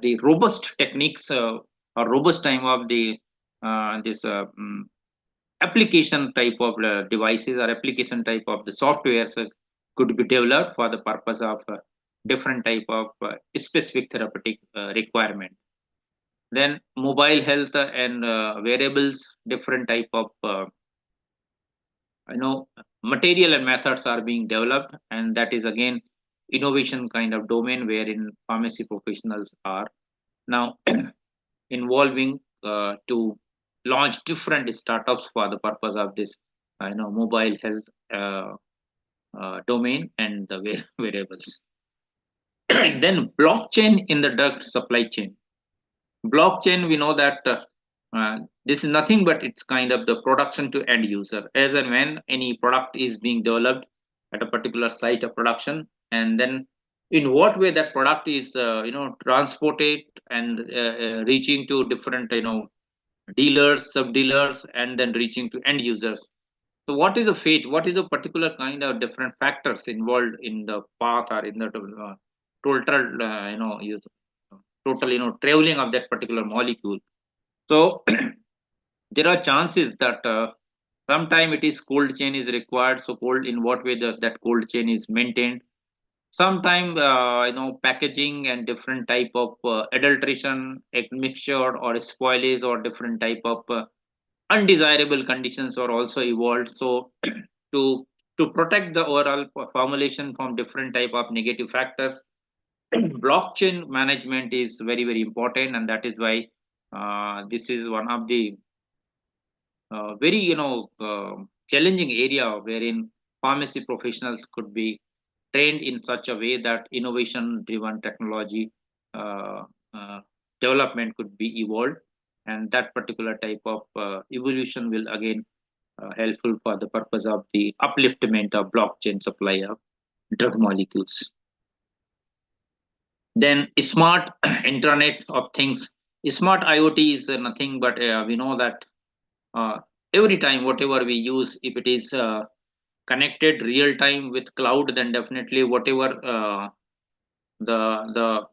the robust techniques or robust time of the this application type of devices or application type of the softwares could be developed for the purpose of different type of specific therapeutic requirement. Then mobile health and wearables, different type of material and methods are being developed, and that is again innovation kind of domain wherein pharmacy professionals are now involving to launch different startups for the purpose of this mobile health domain and the wearables. Then blockchain in the drug supply chain. Blockchain, we know that this is nothing but it's kind of the production to end user, as and when any product is being developed at a particular site of production, and then in what way that product is transported and reaching to different dealers, sub dealers, and then reaching to end users. So, what is the fate? What is the particular kind of different factors involved in the path or in the total, total, traveling of that particular molecule? So, there are chances that sometime it is cold chain is required. So, cold in what way that cold chain is maintained? Sometime packaging and different type of adulteration, mixture or spoilage or different type of undesirable conditions are also evolved. So to protect the overall formulation from different type of negative factors, blockchain management is very very important, and that is why this is one of the very challenging area wherein pharmacy professionals could be trained in such a way that innovation driven technology uh, uh, development could be evolved, and that particular type of evolution will again helpful for the purpose of the upliftment of blockchain supply of drug molecules. Then smart internet of things. Smart IoT is nothing but we know that uh, every time whatever we use, if it is connected real time with cloud, then definitely whatever the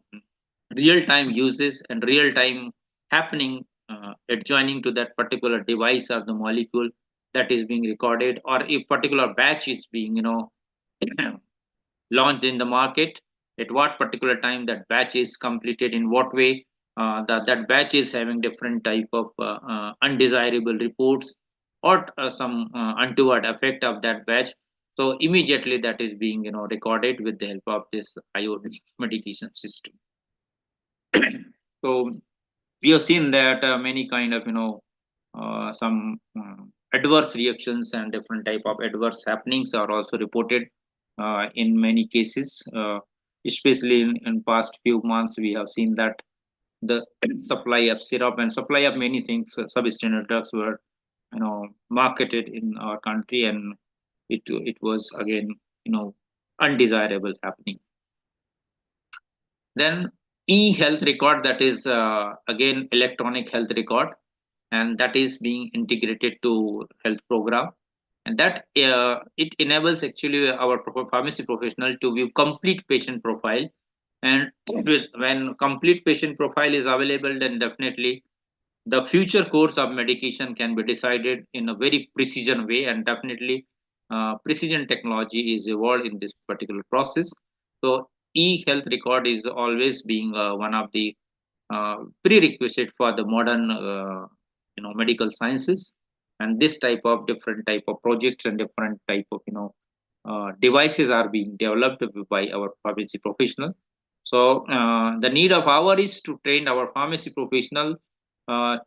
real time uses and real time happening adjoining to that particular device or the molecule that is being recorded, or if particular batch is being launched in the market, at what particular time that batch is completed, in what way that batch is having different type of undesirable reports or some untoward effect of that batch. So immediately that is being recorded with the help of this IoT medication system. So we have seen that many kind of some adverse reactions and different type of adverse happenings are also reported in many cases, especially in past few months we have seen that the supply of syrup and supply of many things, substandard drugs were marketed in our country, and it was again undesirable happening. Then e-health record, that is again electronic health record, and that is being integrated to health program, and that it enables actually our pharmacy professional to view complete patient profile. And when complete patient profile is available, then definitely the future course of medication can be decided in a very precision way, and definitely precision technology is evolved in this particular process. So e-health record is always being one of the prerequisite for the modern medical sciences, and this type of different type of projects and different type of devices are being developed by our pharmacy professional. So the need of hour is to train our pharmacy professional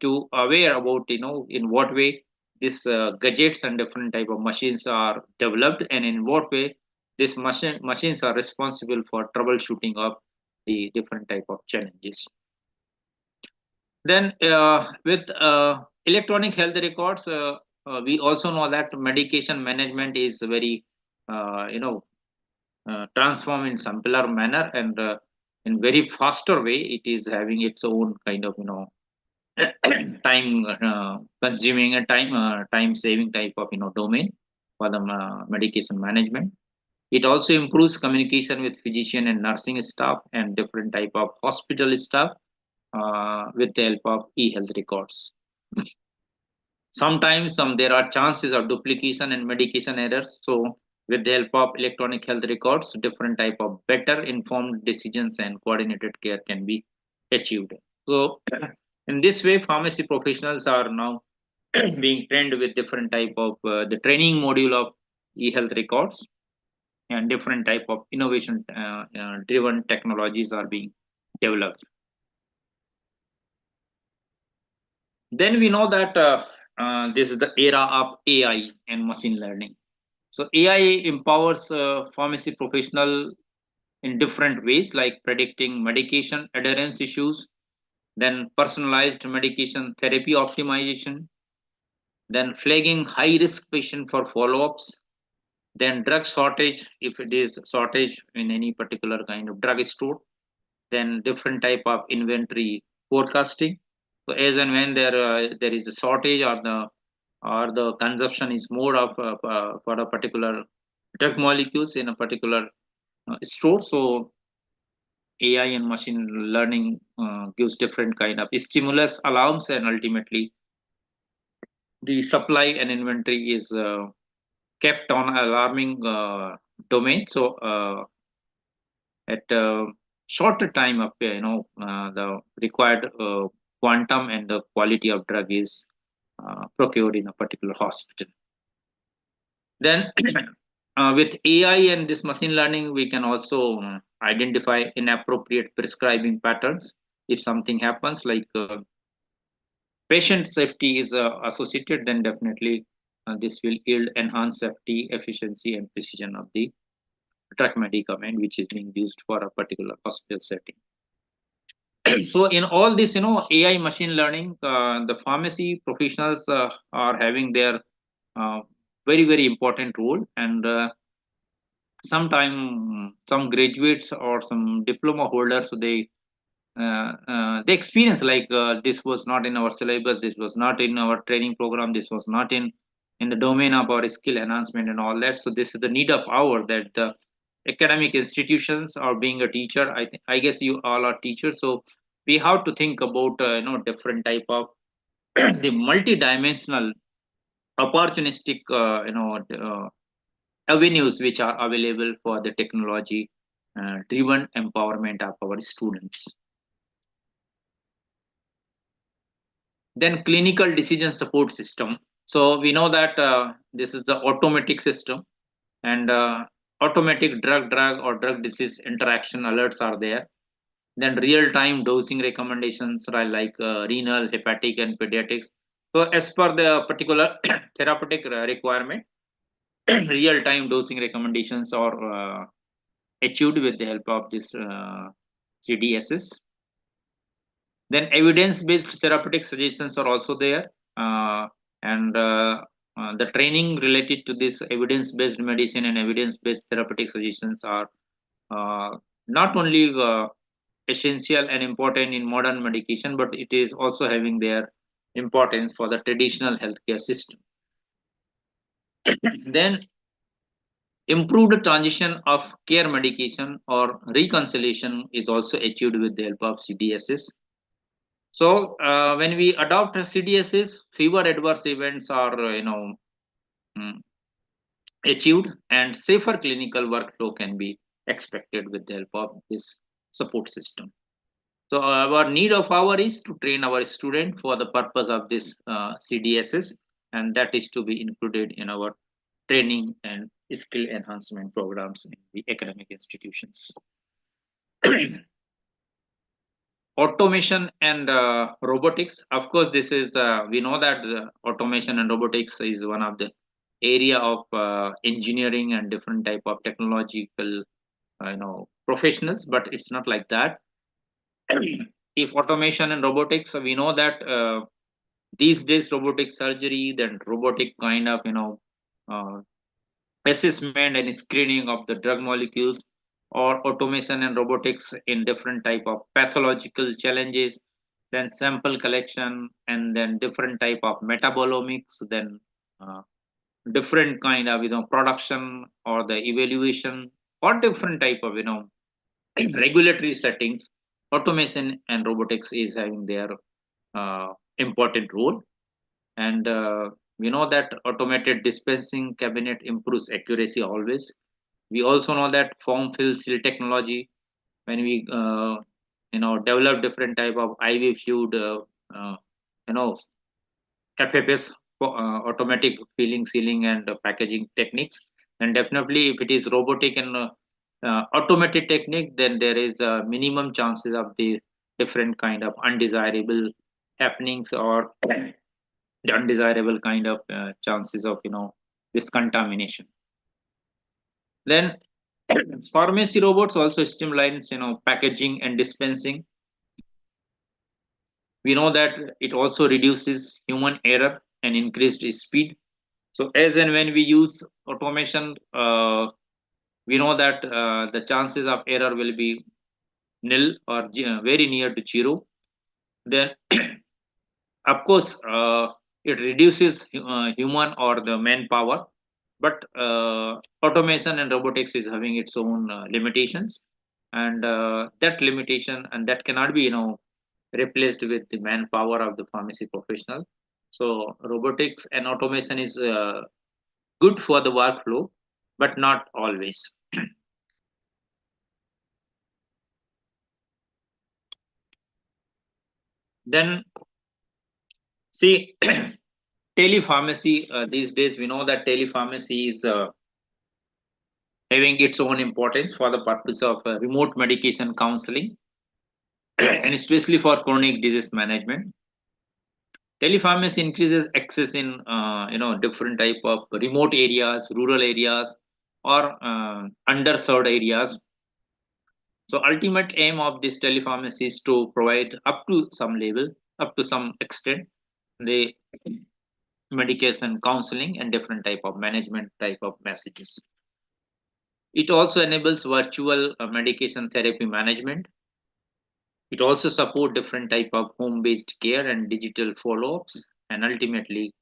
to aware about in what way these gadgets and different type of machines are developed, and in what way these machines are responsible for troubleshooting of the different type of challenges. Then with electronic health records, we also know that medication management is very transformed in simpler manner, and in very faster way. It is having its own kind of time consuming and time saving type of domain for the medication management. It also improves communication with physician and nursing staff and different type of hospital staff with the help of e-health records. Sometimes there are chances of duplication and medication errors. So with the help of electronic health records, different type of better informed decisions and coordinated care can be achieved. So in this way, pharmacy professionals are now being trained with different type of the training module of e-health records, and different type of innovation driven technologies are being developed. Then we know that this is the era of AI and machine learning. So AI empowers pharmacy professional in different ways, like predicting medication adherence issues, then personalized medication therapy optimization, then flagging high risk patient for follow-ups, then drug shortage if it is shortage in any particular kind of drug store, then different type of inventory forecasting. So as and when there is a shortage or the consumption is more of for a particular drug molecules in a particular store, so AI and machine learning gives different kind of stimulus alarms, and ultimately the supply and inventory is kept on alarming domain. So at shorter time of the required quantum and the quality of drug is procured in a particular hospital. Then with AI and this machine learning, we can also identify inappropriate prescribing patterns. If something happens, like patient safety is associated, then definitely this will yield enhanced safety, efficiency, and precision of the drug medicament which is being used for a particular hospital setting. So in all this, AI machine learning, the pharmacy professionals are having their uh, very very important role, and sometime some graduates or some diploma holders, so they experience like this was not in our syllabus, this was not in our training program, this was not in the domain of our skill enhancement and all that. So this is the need of hour that the academic institutions are being a teacher. I guess you all are teachers, so we have to think about different type of the multi-dimensional opportunistic avenues which are available for the technology driven empowerment of our students. Then clinical decision support system. So we know that this is the automatic system, and automatic drug or drug disease interaction alerts are there. Then real time dosing recommendations are like renal, hepatic, and pediatrics. So as per the particular therapeutic requirement, real time dosing recommendations are achieved with the help of this CDSS. Then evidence-based therapeutic suggestions are also there, and the training related to this evidence-based medicine and evidence-based therapeutic suggestions are not only essential and important in modern medication, but it is also having their importance for the traditional healthcare system. Then improved transition of care medication or reconciliation is also achieved with the help of CDSS. So when we adopt CDSs, fewer adverse events are mm, achieved, and safer clinical workflow can be expected with the help of this support system. So our need of hour is to train our student for the purpose of this CDSs, and that is to be included in our training and skill enhancement programs in the academic institutions. Automation and robotics. Of course, this is we know that automation and robotics is one of the area of engineering and different type of technological professionals, but it's not like that. If automation and robotics, we know that these days robotic surgery, then robotic kind of uh, assessment and screening of the drug molecules, or automation and robotics in different type of pathological challenges, then sample collection, and then different type of metabolomics, then uh, different kind of production or the evaluation, or different type of regulatory settings. Automation and robotics is having their important role. And we know that automated dispensing cabinet improves accuracy always. We also know that form fill seal technology, when we develop different type of IV fluid you know FFS, automatic filling, sealing, and packaging techniques. And definitely if it is robotic and automated technique, then there is minimum chances of the different kind of undesirable happenings, or the undesirable kind of chances of this contamination. Then pharmacy robots also streamlines packaging and dispensing. We know that it also reduces human error and increased speed. So as and when we use automation, we know that the chances of error will be nil, or very near to zero. Then Of course, it reduces human or the manpower, but automation and robotics is having its own limitations, and that limitation and that cannot be replaced with the manpower of the pharmacy professional. So robotics and automation is good for the workflow, but not always. Then see, telepharmacy, these days we know that telepharmacy is having its own importance for the purpose of remote medication counseling and especially for chronic disease management. Telepharmacy increases access in different type of remote areas, rural areas, or underserved areas. So ultimate aim of this telepharmacy is to provide up to some level, up to some extent, the medication counseling and different type of management type of messages. It also enables virtual medication therapy management. It also support different type of home-based care and digital follow-ups, and ultimately,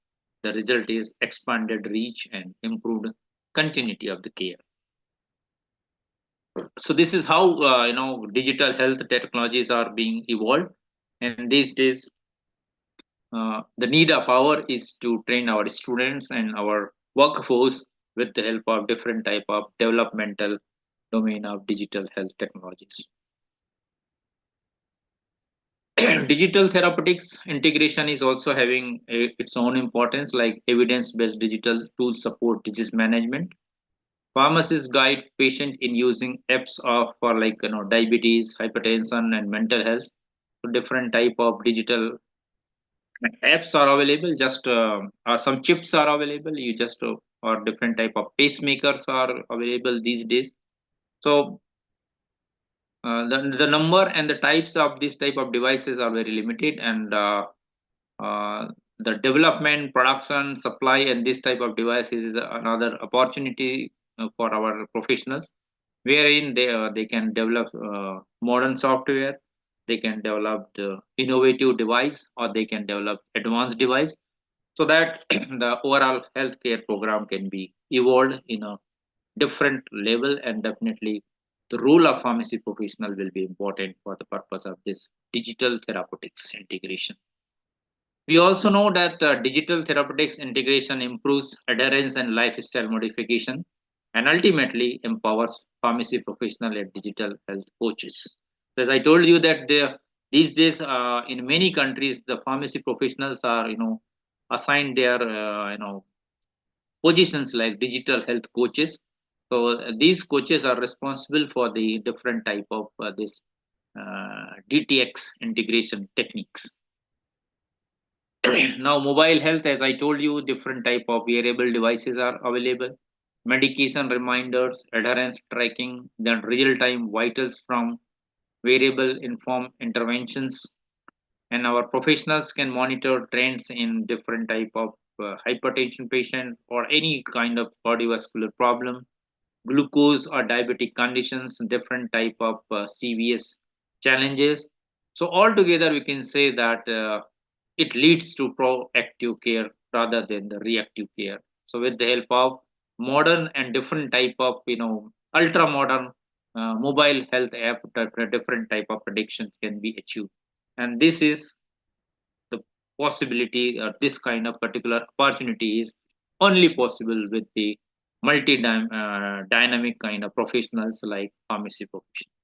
the result is expanded reach and improved continuity of the care. So this is how digital health technologies are being evolved, and these days the need of our is to train our students and our workforce with the help of different type of developmental domain of digital health technologies. Digital therapeutics integration is also having its own importance, like evidence-based digital tools support disease management. Pharmacists guide patient in using apps for like diabetes, hypertension, and mental health. So different type of digital apps are available. Just or some chips are available. You just or different type of pacemakers are available these days. So the number and the types of this type of devices are very limited, and the development, production, supply, and this type of devices is another opportunity for our professionals, wherein they can develop modern software, they can develop the innovative device, or they can develop advanced device, so that the overall healthcare program can be evolved in a different level, and definitely the role of pharmacy professional will be important for the purpose of this digital therapeutics integration. We also know that digital therapeutics integration improves adherence and lifestyle modification and ultimately empowers pharmacy professional and digital health coaches. As I told you that these days in many countries the pharmacy professionals are assigned their positions like digital health coaches. So these coaches are responsible for the different type of this DTX integration techniques. Now mobile health, as I told you, different type of wearable devices are available, medication reminders, adherence tracking, then real time vitals from wearable inform interventions, and our professionals can monitor trends in different type of hypertension patient or any kind of cardiovascular problem, glucose or diabetic conditions, different type of CVS challenges. So altogether, we can say that it leads to proactive care rather than the reactive care. So with the help of modern and different type of ultra modern mobile health app, different type of predictions can be achieved, and this is the possibility or this kind of particular opportunity is only possible with the multi dynamic kind of professionals like pharmacy professionals.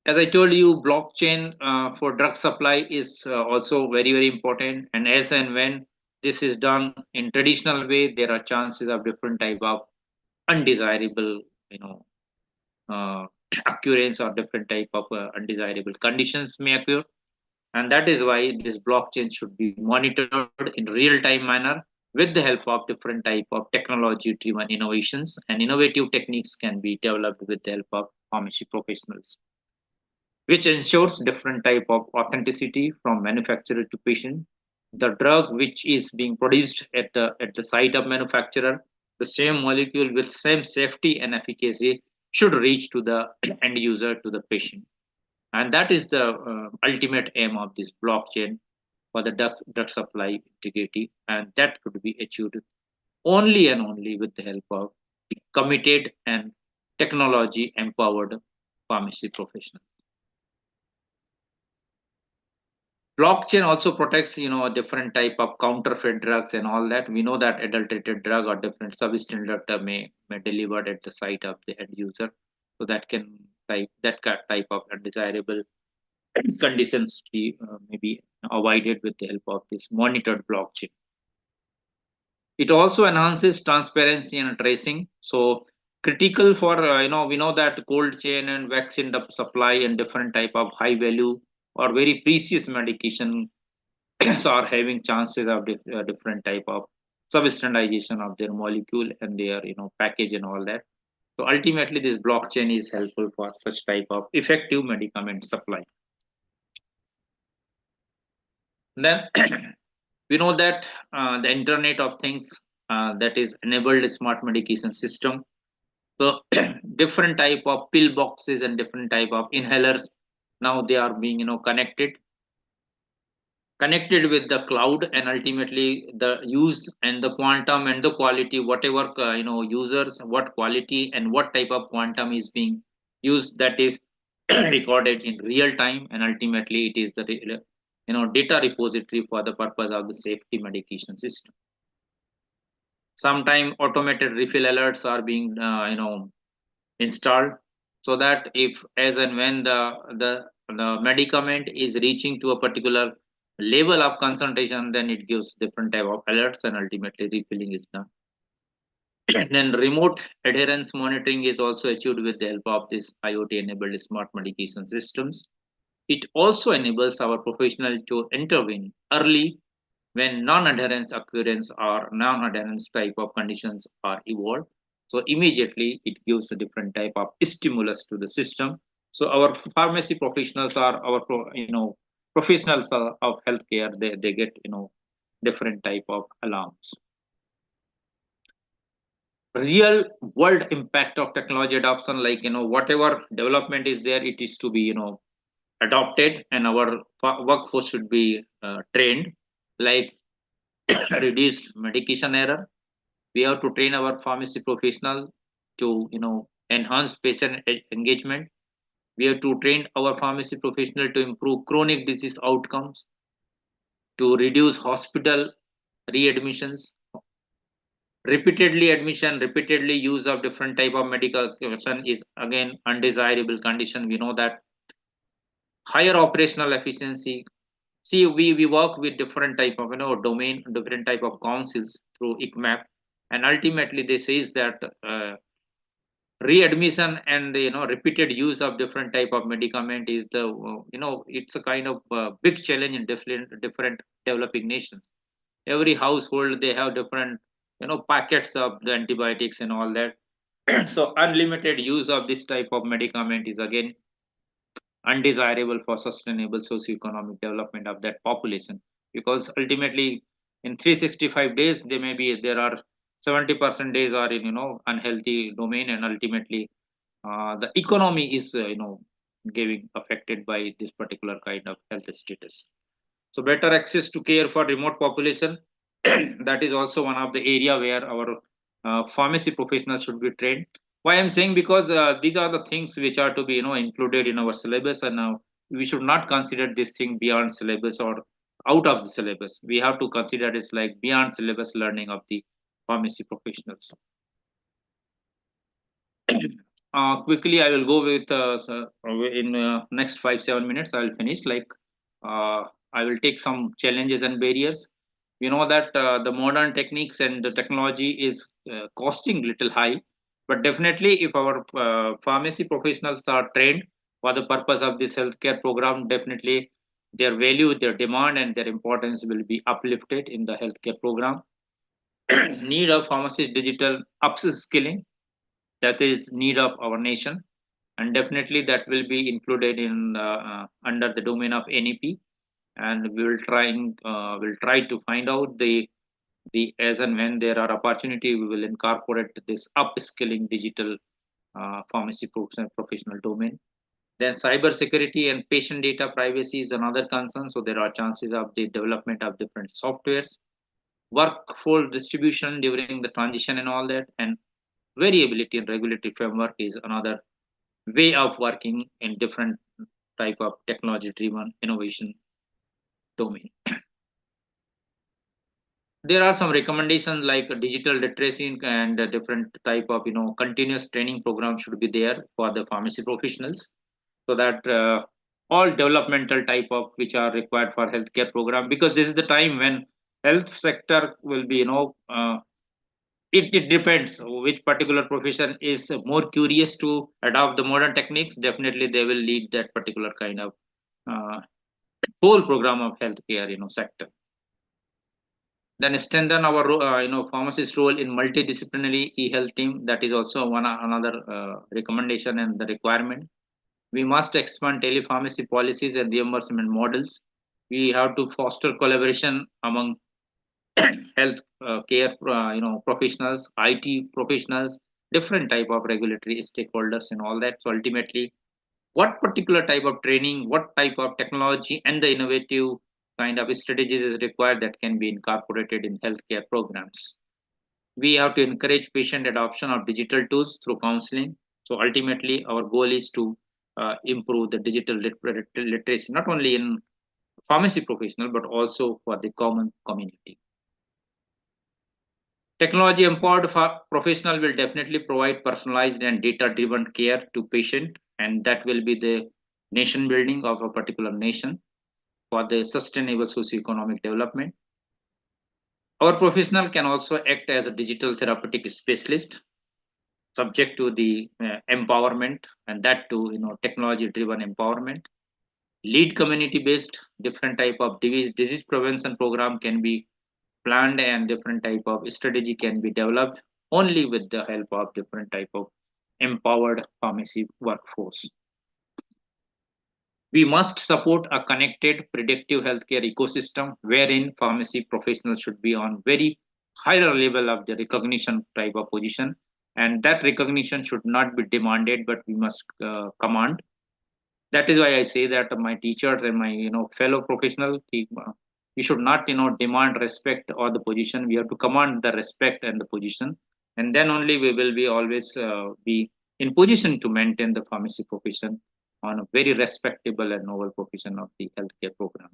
As I told you, blockchain for drug supply is also very very important, and as and when this is done in traditional way, there are chances of different type of undesirable you know uh, occurrence or different type of undesirable conditions may occur, and that is why this blockchain should be monitored in real time manner with the help of different type of technology driven innovations, and innovative techniques can be developed with the help of pharmacy professionals, which ensures different type of authenticity from manufacturer to patient. The drug which is being produced at the site of manufacturer, the same molecule with same safety and efficacy should reach to the end user, to the patient. And that is the ultimate aim of this blockchain for the drug supply integrity, and that could be achieved only and only with the help of committed and technology empowered pharmacy professionals. Blockchain also protects, a different type of counterfeit drugs and all that. We know that adulterated drug or different substandard may delivered at the site of the end user, so that can type of undesirable conditions be maybe avoided with the help of this monitored blockchain. It also enhances transparency and tracing. So critical for we know that cold chain and vaccine supply and different type of high value or very precious medication are having chances of different type of substandardization of their molecule and their package and all that. So ultimately, this blockchain is helpful for such type of effective medicament supply. Then we know that the Internet of Things that is enabled smart medication system. So different type of pill boxes and different type of inhalers now they are being connected with the cloud, and ultimately the use and the quantum and the quality whatever users what quality and what type of quantum is being used, that is recorded in real time, and ultimately it is the data repository for the purpose of the safety medication system. Sometime automated refill alerts are being installed, so that if as and when the medicament is reaching to a particular level of concentration, then it gives different type of alerts and ultimately refilling is done. Then remote adherence monitoring is also achieved with the help of this IoT enabled smart medication systems. It also enables our professional to intervene early when non-adherence occurrence or non-adherence type of conditions are evolved. So immediately it gives a different type of stimulus to the system. So our pharmacy professionals are our professionals of healthcare. They get different type of alarms. Real world impact of technology adoption, like whatever development is there, it is to be adopted, and our workforce should be trained, like reduced medication error. We have to train our pharmacy professional to enhance patient engagement. We have to train our pharmacy professional to improve chronic disease outcomes, to reduce hospital readmissions, repeatedly admission, repeatedly use of different type of medication is again undesirable condition. We know that higher operational efficiency. See, we work with different type of domain, different type of councils through ICMAP, and ultimately this says that readmission and repeated use of different type of medicament is the it's a kind of big challenge in different developing nations. Every household they have different packets of the antibiotics and all that. So unlimited use of this type of medicament is again undesirable for sustainable socio-economic development of that population, because ultimately in 365 days there are 70% days are in unhealthy domain, and ultimately the economy is getting affected by this particular kind of health status. So better access to care for remote population that is also one of the area where our pharmacy professionals should be trained. Why I'm saying, because these are the things which are to be included in our syllabus, and we should not consider this thing beyond syllabus or out of the syllabus. We have to consider it's like beyond syllabus learning of the pharmacy professionals. Quickly I will go with in next 5-7 minutes I will finish, like uh, I will take some challenges and barriers. We know that the modern techniques and the technology is costing little high, but definitely if our pharmacy professionals are trained for the purpose of this healthcare program, definitely their value, their demand and their importance will be uplifted in the healthcare program. Need of pharmacist digital upskilling, that is need of our nation, and definitely that will be included in under the domain of NEP, and we'll try to find out the as and when there are opportunity we will incorporate this upskilling digital pharmacy professional domain. Then cyber security and patient data privacy is another concern. So there are chances of the development of different softwares, workforce distribution during the transition and all that, and variability in regulatory framework is another way of working in different type of technology driven innovation domain. There are some recommendations like digital literacy and a different type of continuous training program should be there for the pharmacy professionals, so that all developmental type of which are required for healthcare program, because this is the time when health sector will be it depends which particular profession is more curious to adopt the modern techniques. Definitely they will lead that particular kind of uh, whole program of healthcare sector. Then strengthen our pharmacist role in multidisciplinary e-health team. That is also one another recommendation and the requirement. We must expand telepharmacy policies and reimbursement models. We have to foster collaboration among health care professionals, IT professionals, different type of regulatory stakeholders and all that. So ultimately, what particular type of training, what type of technology and the innovative kind of strategies is required that can be incorporated in healthcare programs. We have to encourage patient adoption of digital tools through counseling. So ultimately, our goal is to improve the digital literacy, not only in pharmacy professional, but also for the common community. Technology empowered professional will definitely provide personalized and data driven care to patient, and that will be the nation building of a particular nation for the sustainable socio-economic development. Our professional can also act as a digital therapeutic specialist, subject to the empowerment, and that too, technology driven empowerment. Lead community based, different type of disease prevention program can be planned, and different type of strategy can be developed only with the help of different type of empowered pharmacy workforce. We must support a connected predictive healthcare ecosystem wherein pharmacy professionals should be on very higher level of the recognition type of position, and that recognition should not be demanded but we must command. That is why I say that my teachers and my fellow professional, we should not demand respect or the position. We have to command the respect and the position, and then only we will be always be in position to maintain the pharmacy profession on a very respectable and novel profession of the healthcare program.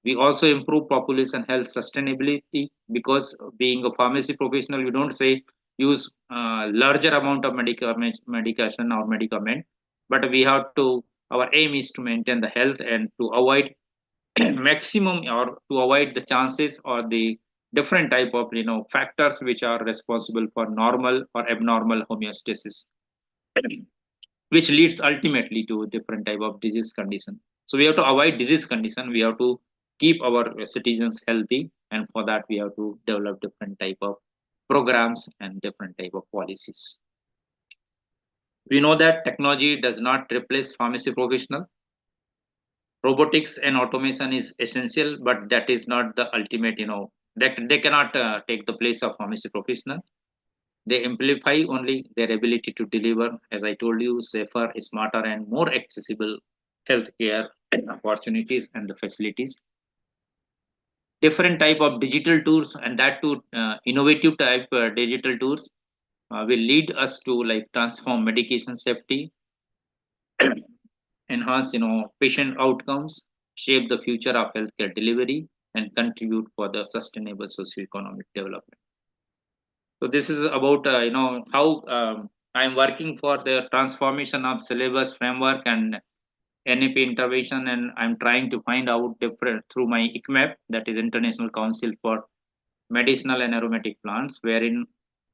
We also improve population health sustainability, because being a pharmacy professional, you don't say use larger amount of medication or medicament, but we have to, our aim is to maintain the health and to avoid maximum, or to avoid the chances or the different type of factors which are responsible for normal or abnormal homeostasis, which leads ultimately to different type of disease condition. So we have to avoid disease condition. We have to keep our citizens healthy, and for that we have to develop different type of programs and different type of policies. We know that technology does not replace pharmacy professional. Robotics and automation is essential, but that is not the ultimate. That they cannot take the place of pharmacy professional. They amplify only their ability to deliver, as I told you, safer, smarter, and more accessible healthcare opportunities and the facilities. Different type of digital tools, and that too innovative type digital tools will lead us to like transform medication safety, enhance patient outcomes, shape the future of healthcare delivery, and contribute for the sustainable socio-economic development. So this is about how I'm working for the transformation of syllabus framework and NAP intervention, and I'm trying to find out different through my ICMAP, that is International Council for Medicinal and Aromatic Plants, wherein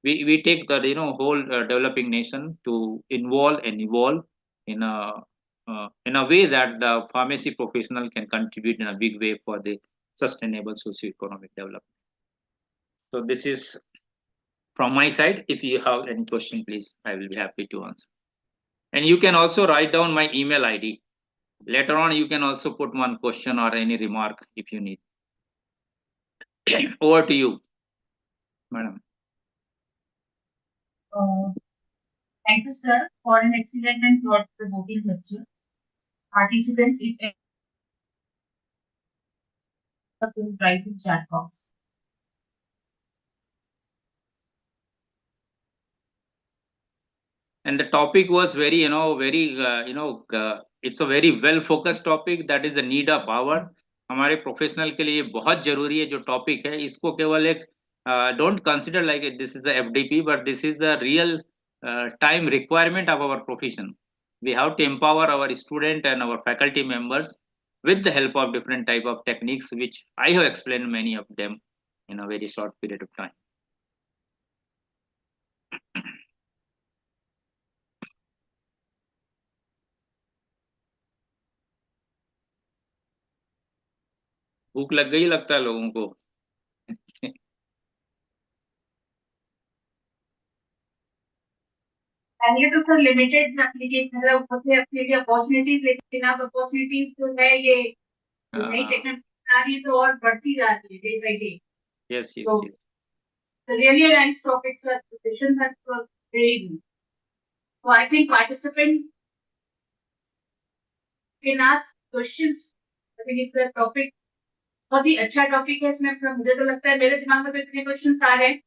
we take the whole developing nation to involve and evolve in a way that the pharmacy professional can contribute in a big way for the sustainable socio-economic development. So this is from my side. If you have any question, please, I will be happy to answer. And you can also write down my email ID. Later on, you can also put one question or any remark if you need. Over to you, madam.
Uh, Thank you, sir, for an excellent and thought-provoking lecture. Participants, if any can write in chat box.
And the topic was very, it's a very well focused topic. That is the need of hour. हमारे professional के लिए बहुत जरूरी है जो topic है इसको केवल एक don't consider like this is the FDP but this is the real time requirement of our profession. We have to empower our student and our faculty members with the help of different type of techniques which I have explained many of them in a very short period of time. भूख लग गई लगता है लोगों को.
And ये तो sir limited application मतलब उससे अपने लिए अपॉर्चुनिटीज लेकिन अब अपॉर्चुनिटीज जो है ये नई टेक्नोलॉजी आ रही है तो और बढ़ती जा रही है day by day.
Yes, yes,
So
yes.
it's really a nice topic, sir. The session that was really good. So I think participants can ask questions. I think it's a topic बहुत ही अच्छा topic है इसमें मुझे तो लगता है मेरे दिमाग में तो इतने क्वेश्चंस आ रहे हैं.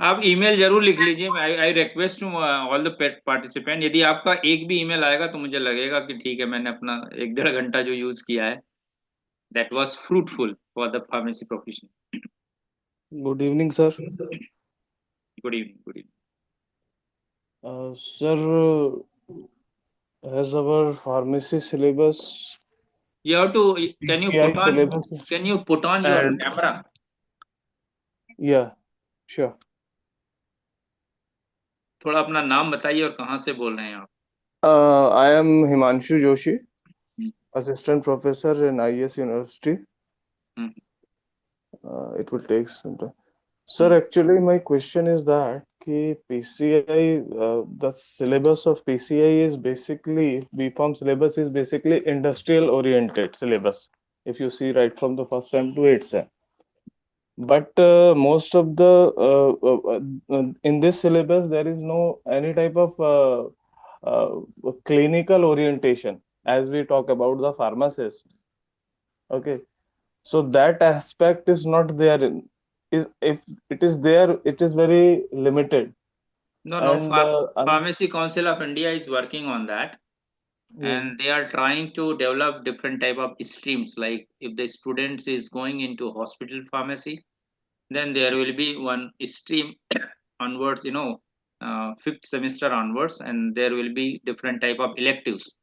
आप ईमेल जरूर लिख लीजिए. I request to all the participant यदि आपका एक भी ईमेल आएगा तो मुझे लगेगा कि ठीक है मैंने अपना 1-1.5 घंटा जो यूज किया है that was fruitful for the pharmacy profession.
Good evening, sir.
Good evening. Good evening.
Sir, has our pharmacy syllabus,
You have to. Can you
PCI
put on?
syllabus?
Can you put on your
And
camera?
yeah, sure.
थोड़ा अपना नाम बताइए और कहाँ से बोल रहे हैं आप?
I am Himanshu Joshi,
Hmm.
assistant professor in IES University.
Hmm.
It will take some time. Sir, actually, my question is that PCI, the syllabus of PCI is basically, BPharm syllabus is basically industrial oriented syllabus. If you see right from the first sem to 8th sem. But most of the in this syllabus there is no any type of clinical orientation as we talk about the pharmacist. Okay, so that aspect is not there in, is if it is there it is very limited.
No,
And
Pharmacy Council of India is working on that,
yeah.
and they are trying to develop different type of streams. Like if the student is going into hospital pharmacy, then there will be one stream onwards. Fifth semester onwards, and there will be different type of electives.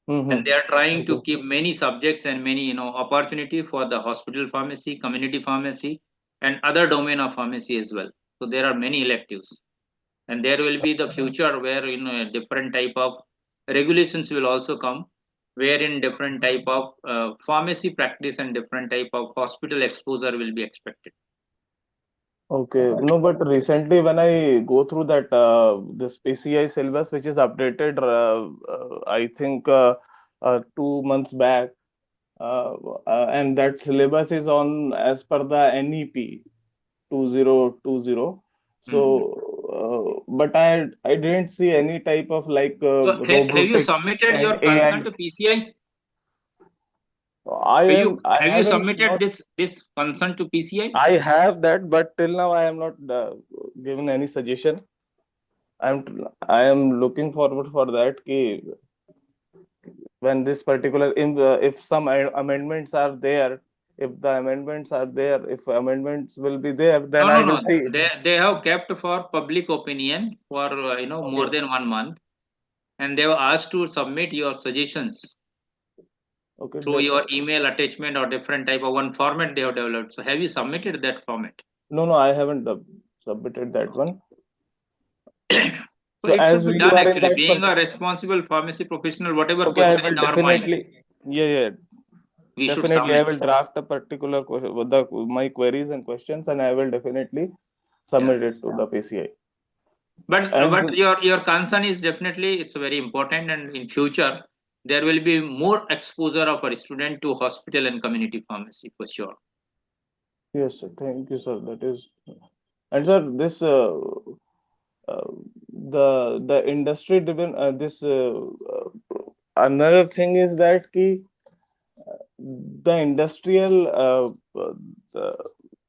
And they are trying to
Okay.
keep many subjects and many opportunity for the hospital pharmacy, community pharmacy, and other domain of pharmacy as well. So there are many electives, and there will be the future where different type of regulations will also come, wherein different type of pharmacy practice and different type of hospital exposure will be expected.
Okay, no, but recently when I go through that this PCI syllabus, which is updated, I think 2 months back, and that syllabus is on as per the NEP 2020. So, but I didn't see any type of like
So have you
robotics
submitted
and
your concern
AI.
to PCI?
I
Have you
haven't
submitted
not.
this concern to PCI?
I have that, but till now I am not given any suggestion. I am looking forward for that. Ki when this particular if some amendments are there, if amendments will be there, then I will
No.
see.
They have kept for public opinion for more
Okay.
than 1 month, and they have asked to submit your suggestions
Okay.
through your email attachment or different type of one format they have developed. So have you submitted that format?
No, I haven't submitted that one.
So
So
it should
as
be
you
done
are in
actually.
that
Being a responsible pharmacy professional, whatever
okay, I
question
will
in our mind,
definitely. Yeah.
we should
Definitely, I
submit.
will draft a particular question with my queries and questions, and I will definitely submit it to the PCI.
But
And
your concern is definitely it's very important, and in future there will be more exposure of our student to hospital and community pharmacy for sure.
yes, sir, thank you, sir. That is, and sir, this uh, the industry driven this another thing is that ki, the industrial the,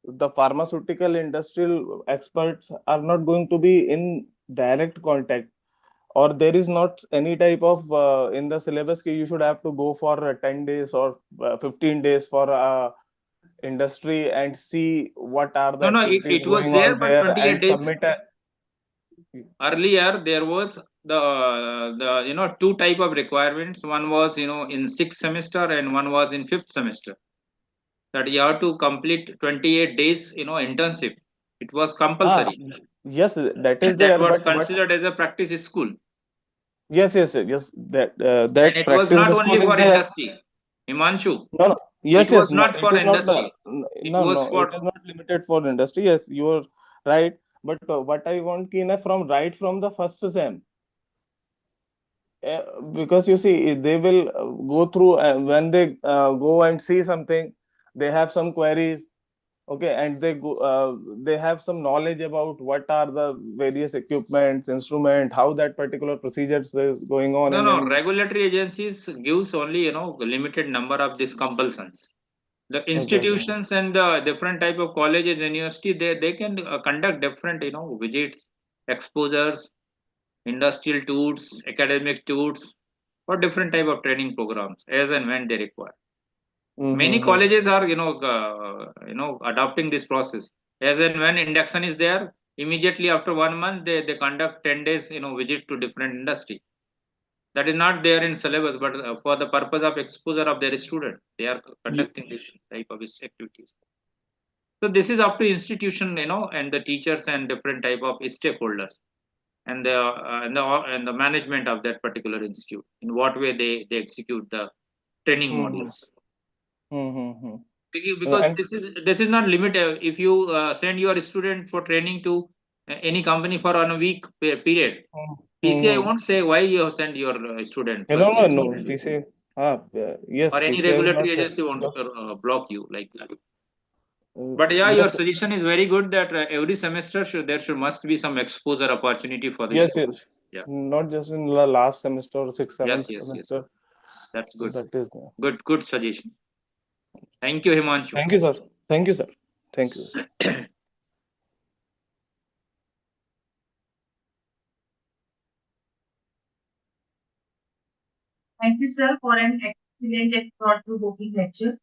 the pharmaceutical industrial experts are not going to be in direct contact, or there is not any type of in the syllabus ki you should have to go for 10 days or 15 days for industry and see what are the
No, no,
activities
it was
going
there,
on
but
there
28
and
days
submit a.
earlier there was the two type of requirements. One was in sixth semester and one was in fifth semester, that you have to complete 28 days internship. It was
Ah,
compulsory.
yes, that is
That
there,
was
but
considered as a practice school,
yes, that
and
that
it was not
practice
only
school is
for
there.
industry, Himanshu.
No, no,
It
yes,
was
no,
not
it
for
is not.
industry. It
No,
was
no, it
for
is not limited for industry. Yes, you are right. But what I want, Kina, from right from the first sem, because you see, they will go through when they go and see something, they have some queries. Okay, and they go, they have some knowledge about what are the various equipments, instrument, how that particular procedures is going on
no,
in
no.
any.
Regulatory agencies gives only limited number of these compulsions. The
Exactly.
institutions and the different type of colleges, university, they can conduct different visits, exposures, industrial tours, academic tours, or different type of training programs as and when they require. Many
Mm-hmm.
colleges are adopting this process. As and when induction is there, immediately after 1 month they conduct 10 days visit to different industry. That is not there in syllabus, but for the purpose of exposure of their student, they are conducting this type of activities. So this is up to institution, and the teachers and different type of stakeholders, and the management of that particular institute, in what way they execute the training
Mm-hmm.
modules.
Mm-hmm.
Because
And
this is not limited. If you send your student for training to any company for on a week period, PCI
mm-hmm.
won't say why you have sent your student
No,
first
no,
year
no.
student,
PCA. Yes,
or any
PCI will
regulatory
not say.
agency won't
Because,
block you like that. But yeah, your
yes,
suggestion is very good, that every semester there should must be some exposure opportunity for the student.
yes.
Yeah.
Not just in the last semester or sixth,
Yes,
seventh
yes, yes.
semester.
That's
So
good.
that is.
Good suggestion. Thank you, Himanshu.
Thank you, sir. Thank you, sir. Thank you.
Thank you, sir, for an excellent and thought-provoking lecture.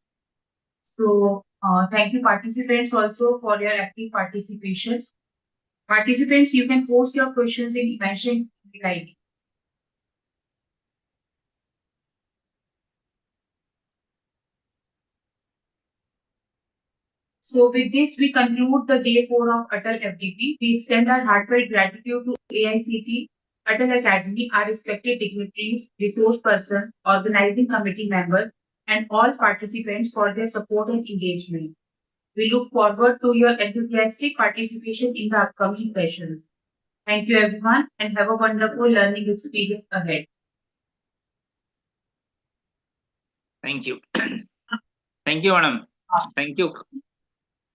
So, thank you, participants, also for your active participation. Participants, you can post your questions in mentioned email ID. So, with this, we conclude the day 4 of Atal FDP. We extend our heartfelt gratitude to AICT, Atal Academy, our respected dignitaries, resource persons, organizing committee members, and all participants for their support and engagement. We look forward to your enthusiastic participation in the upcoming sessions. Thank you, everyone, and have a wonderful learning experience ahead.
Thank you. Thank you, madam. Thank you,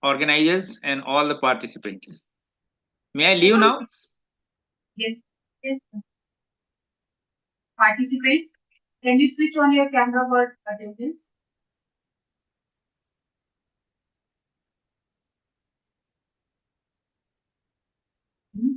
organizers and all the participants. May I leave now?
Yes, yes. Participants, can you switch on your camera for attendance? Hmm.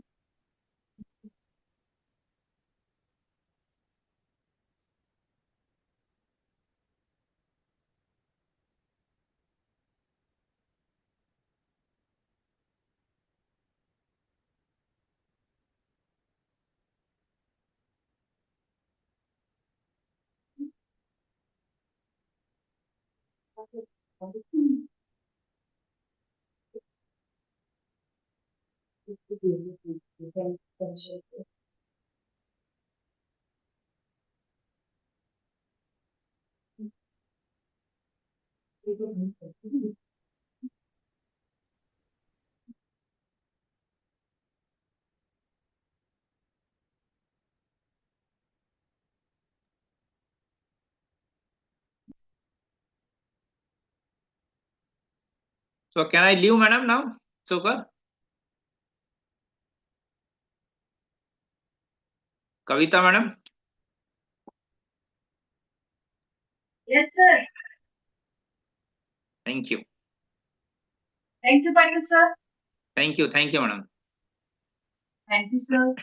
So can I leave, madam, now? So far? Kavita madam.
Yes, sir.
Thank you.
Thank you, Patil sir.
Thank you. Thank you, madam.
Thank you, sir.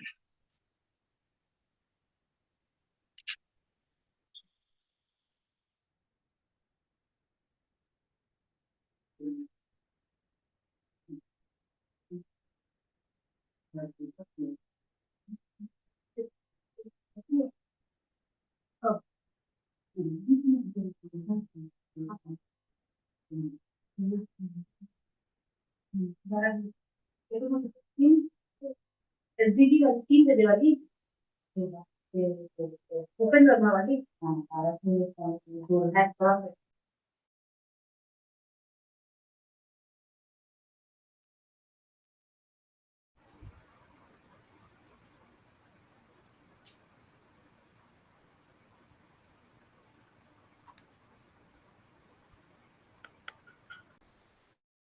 SDG वाली 3 बजे वाली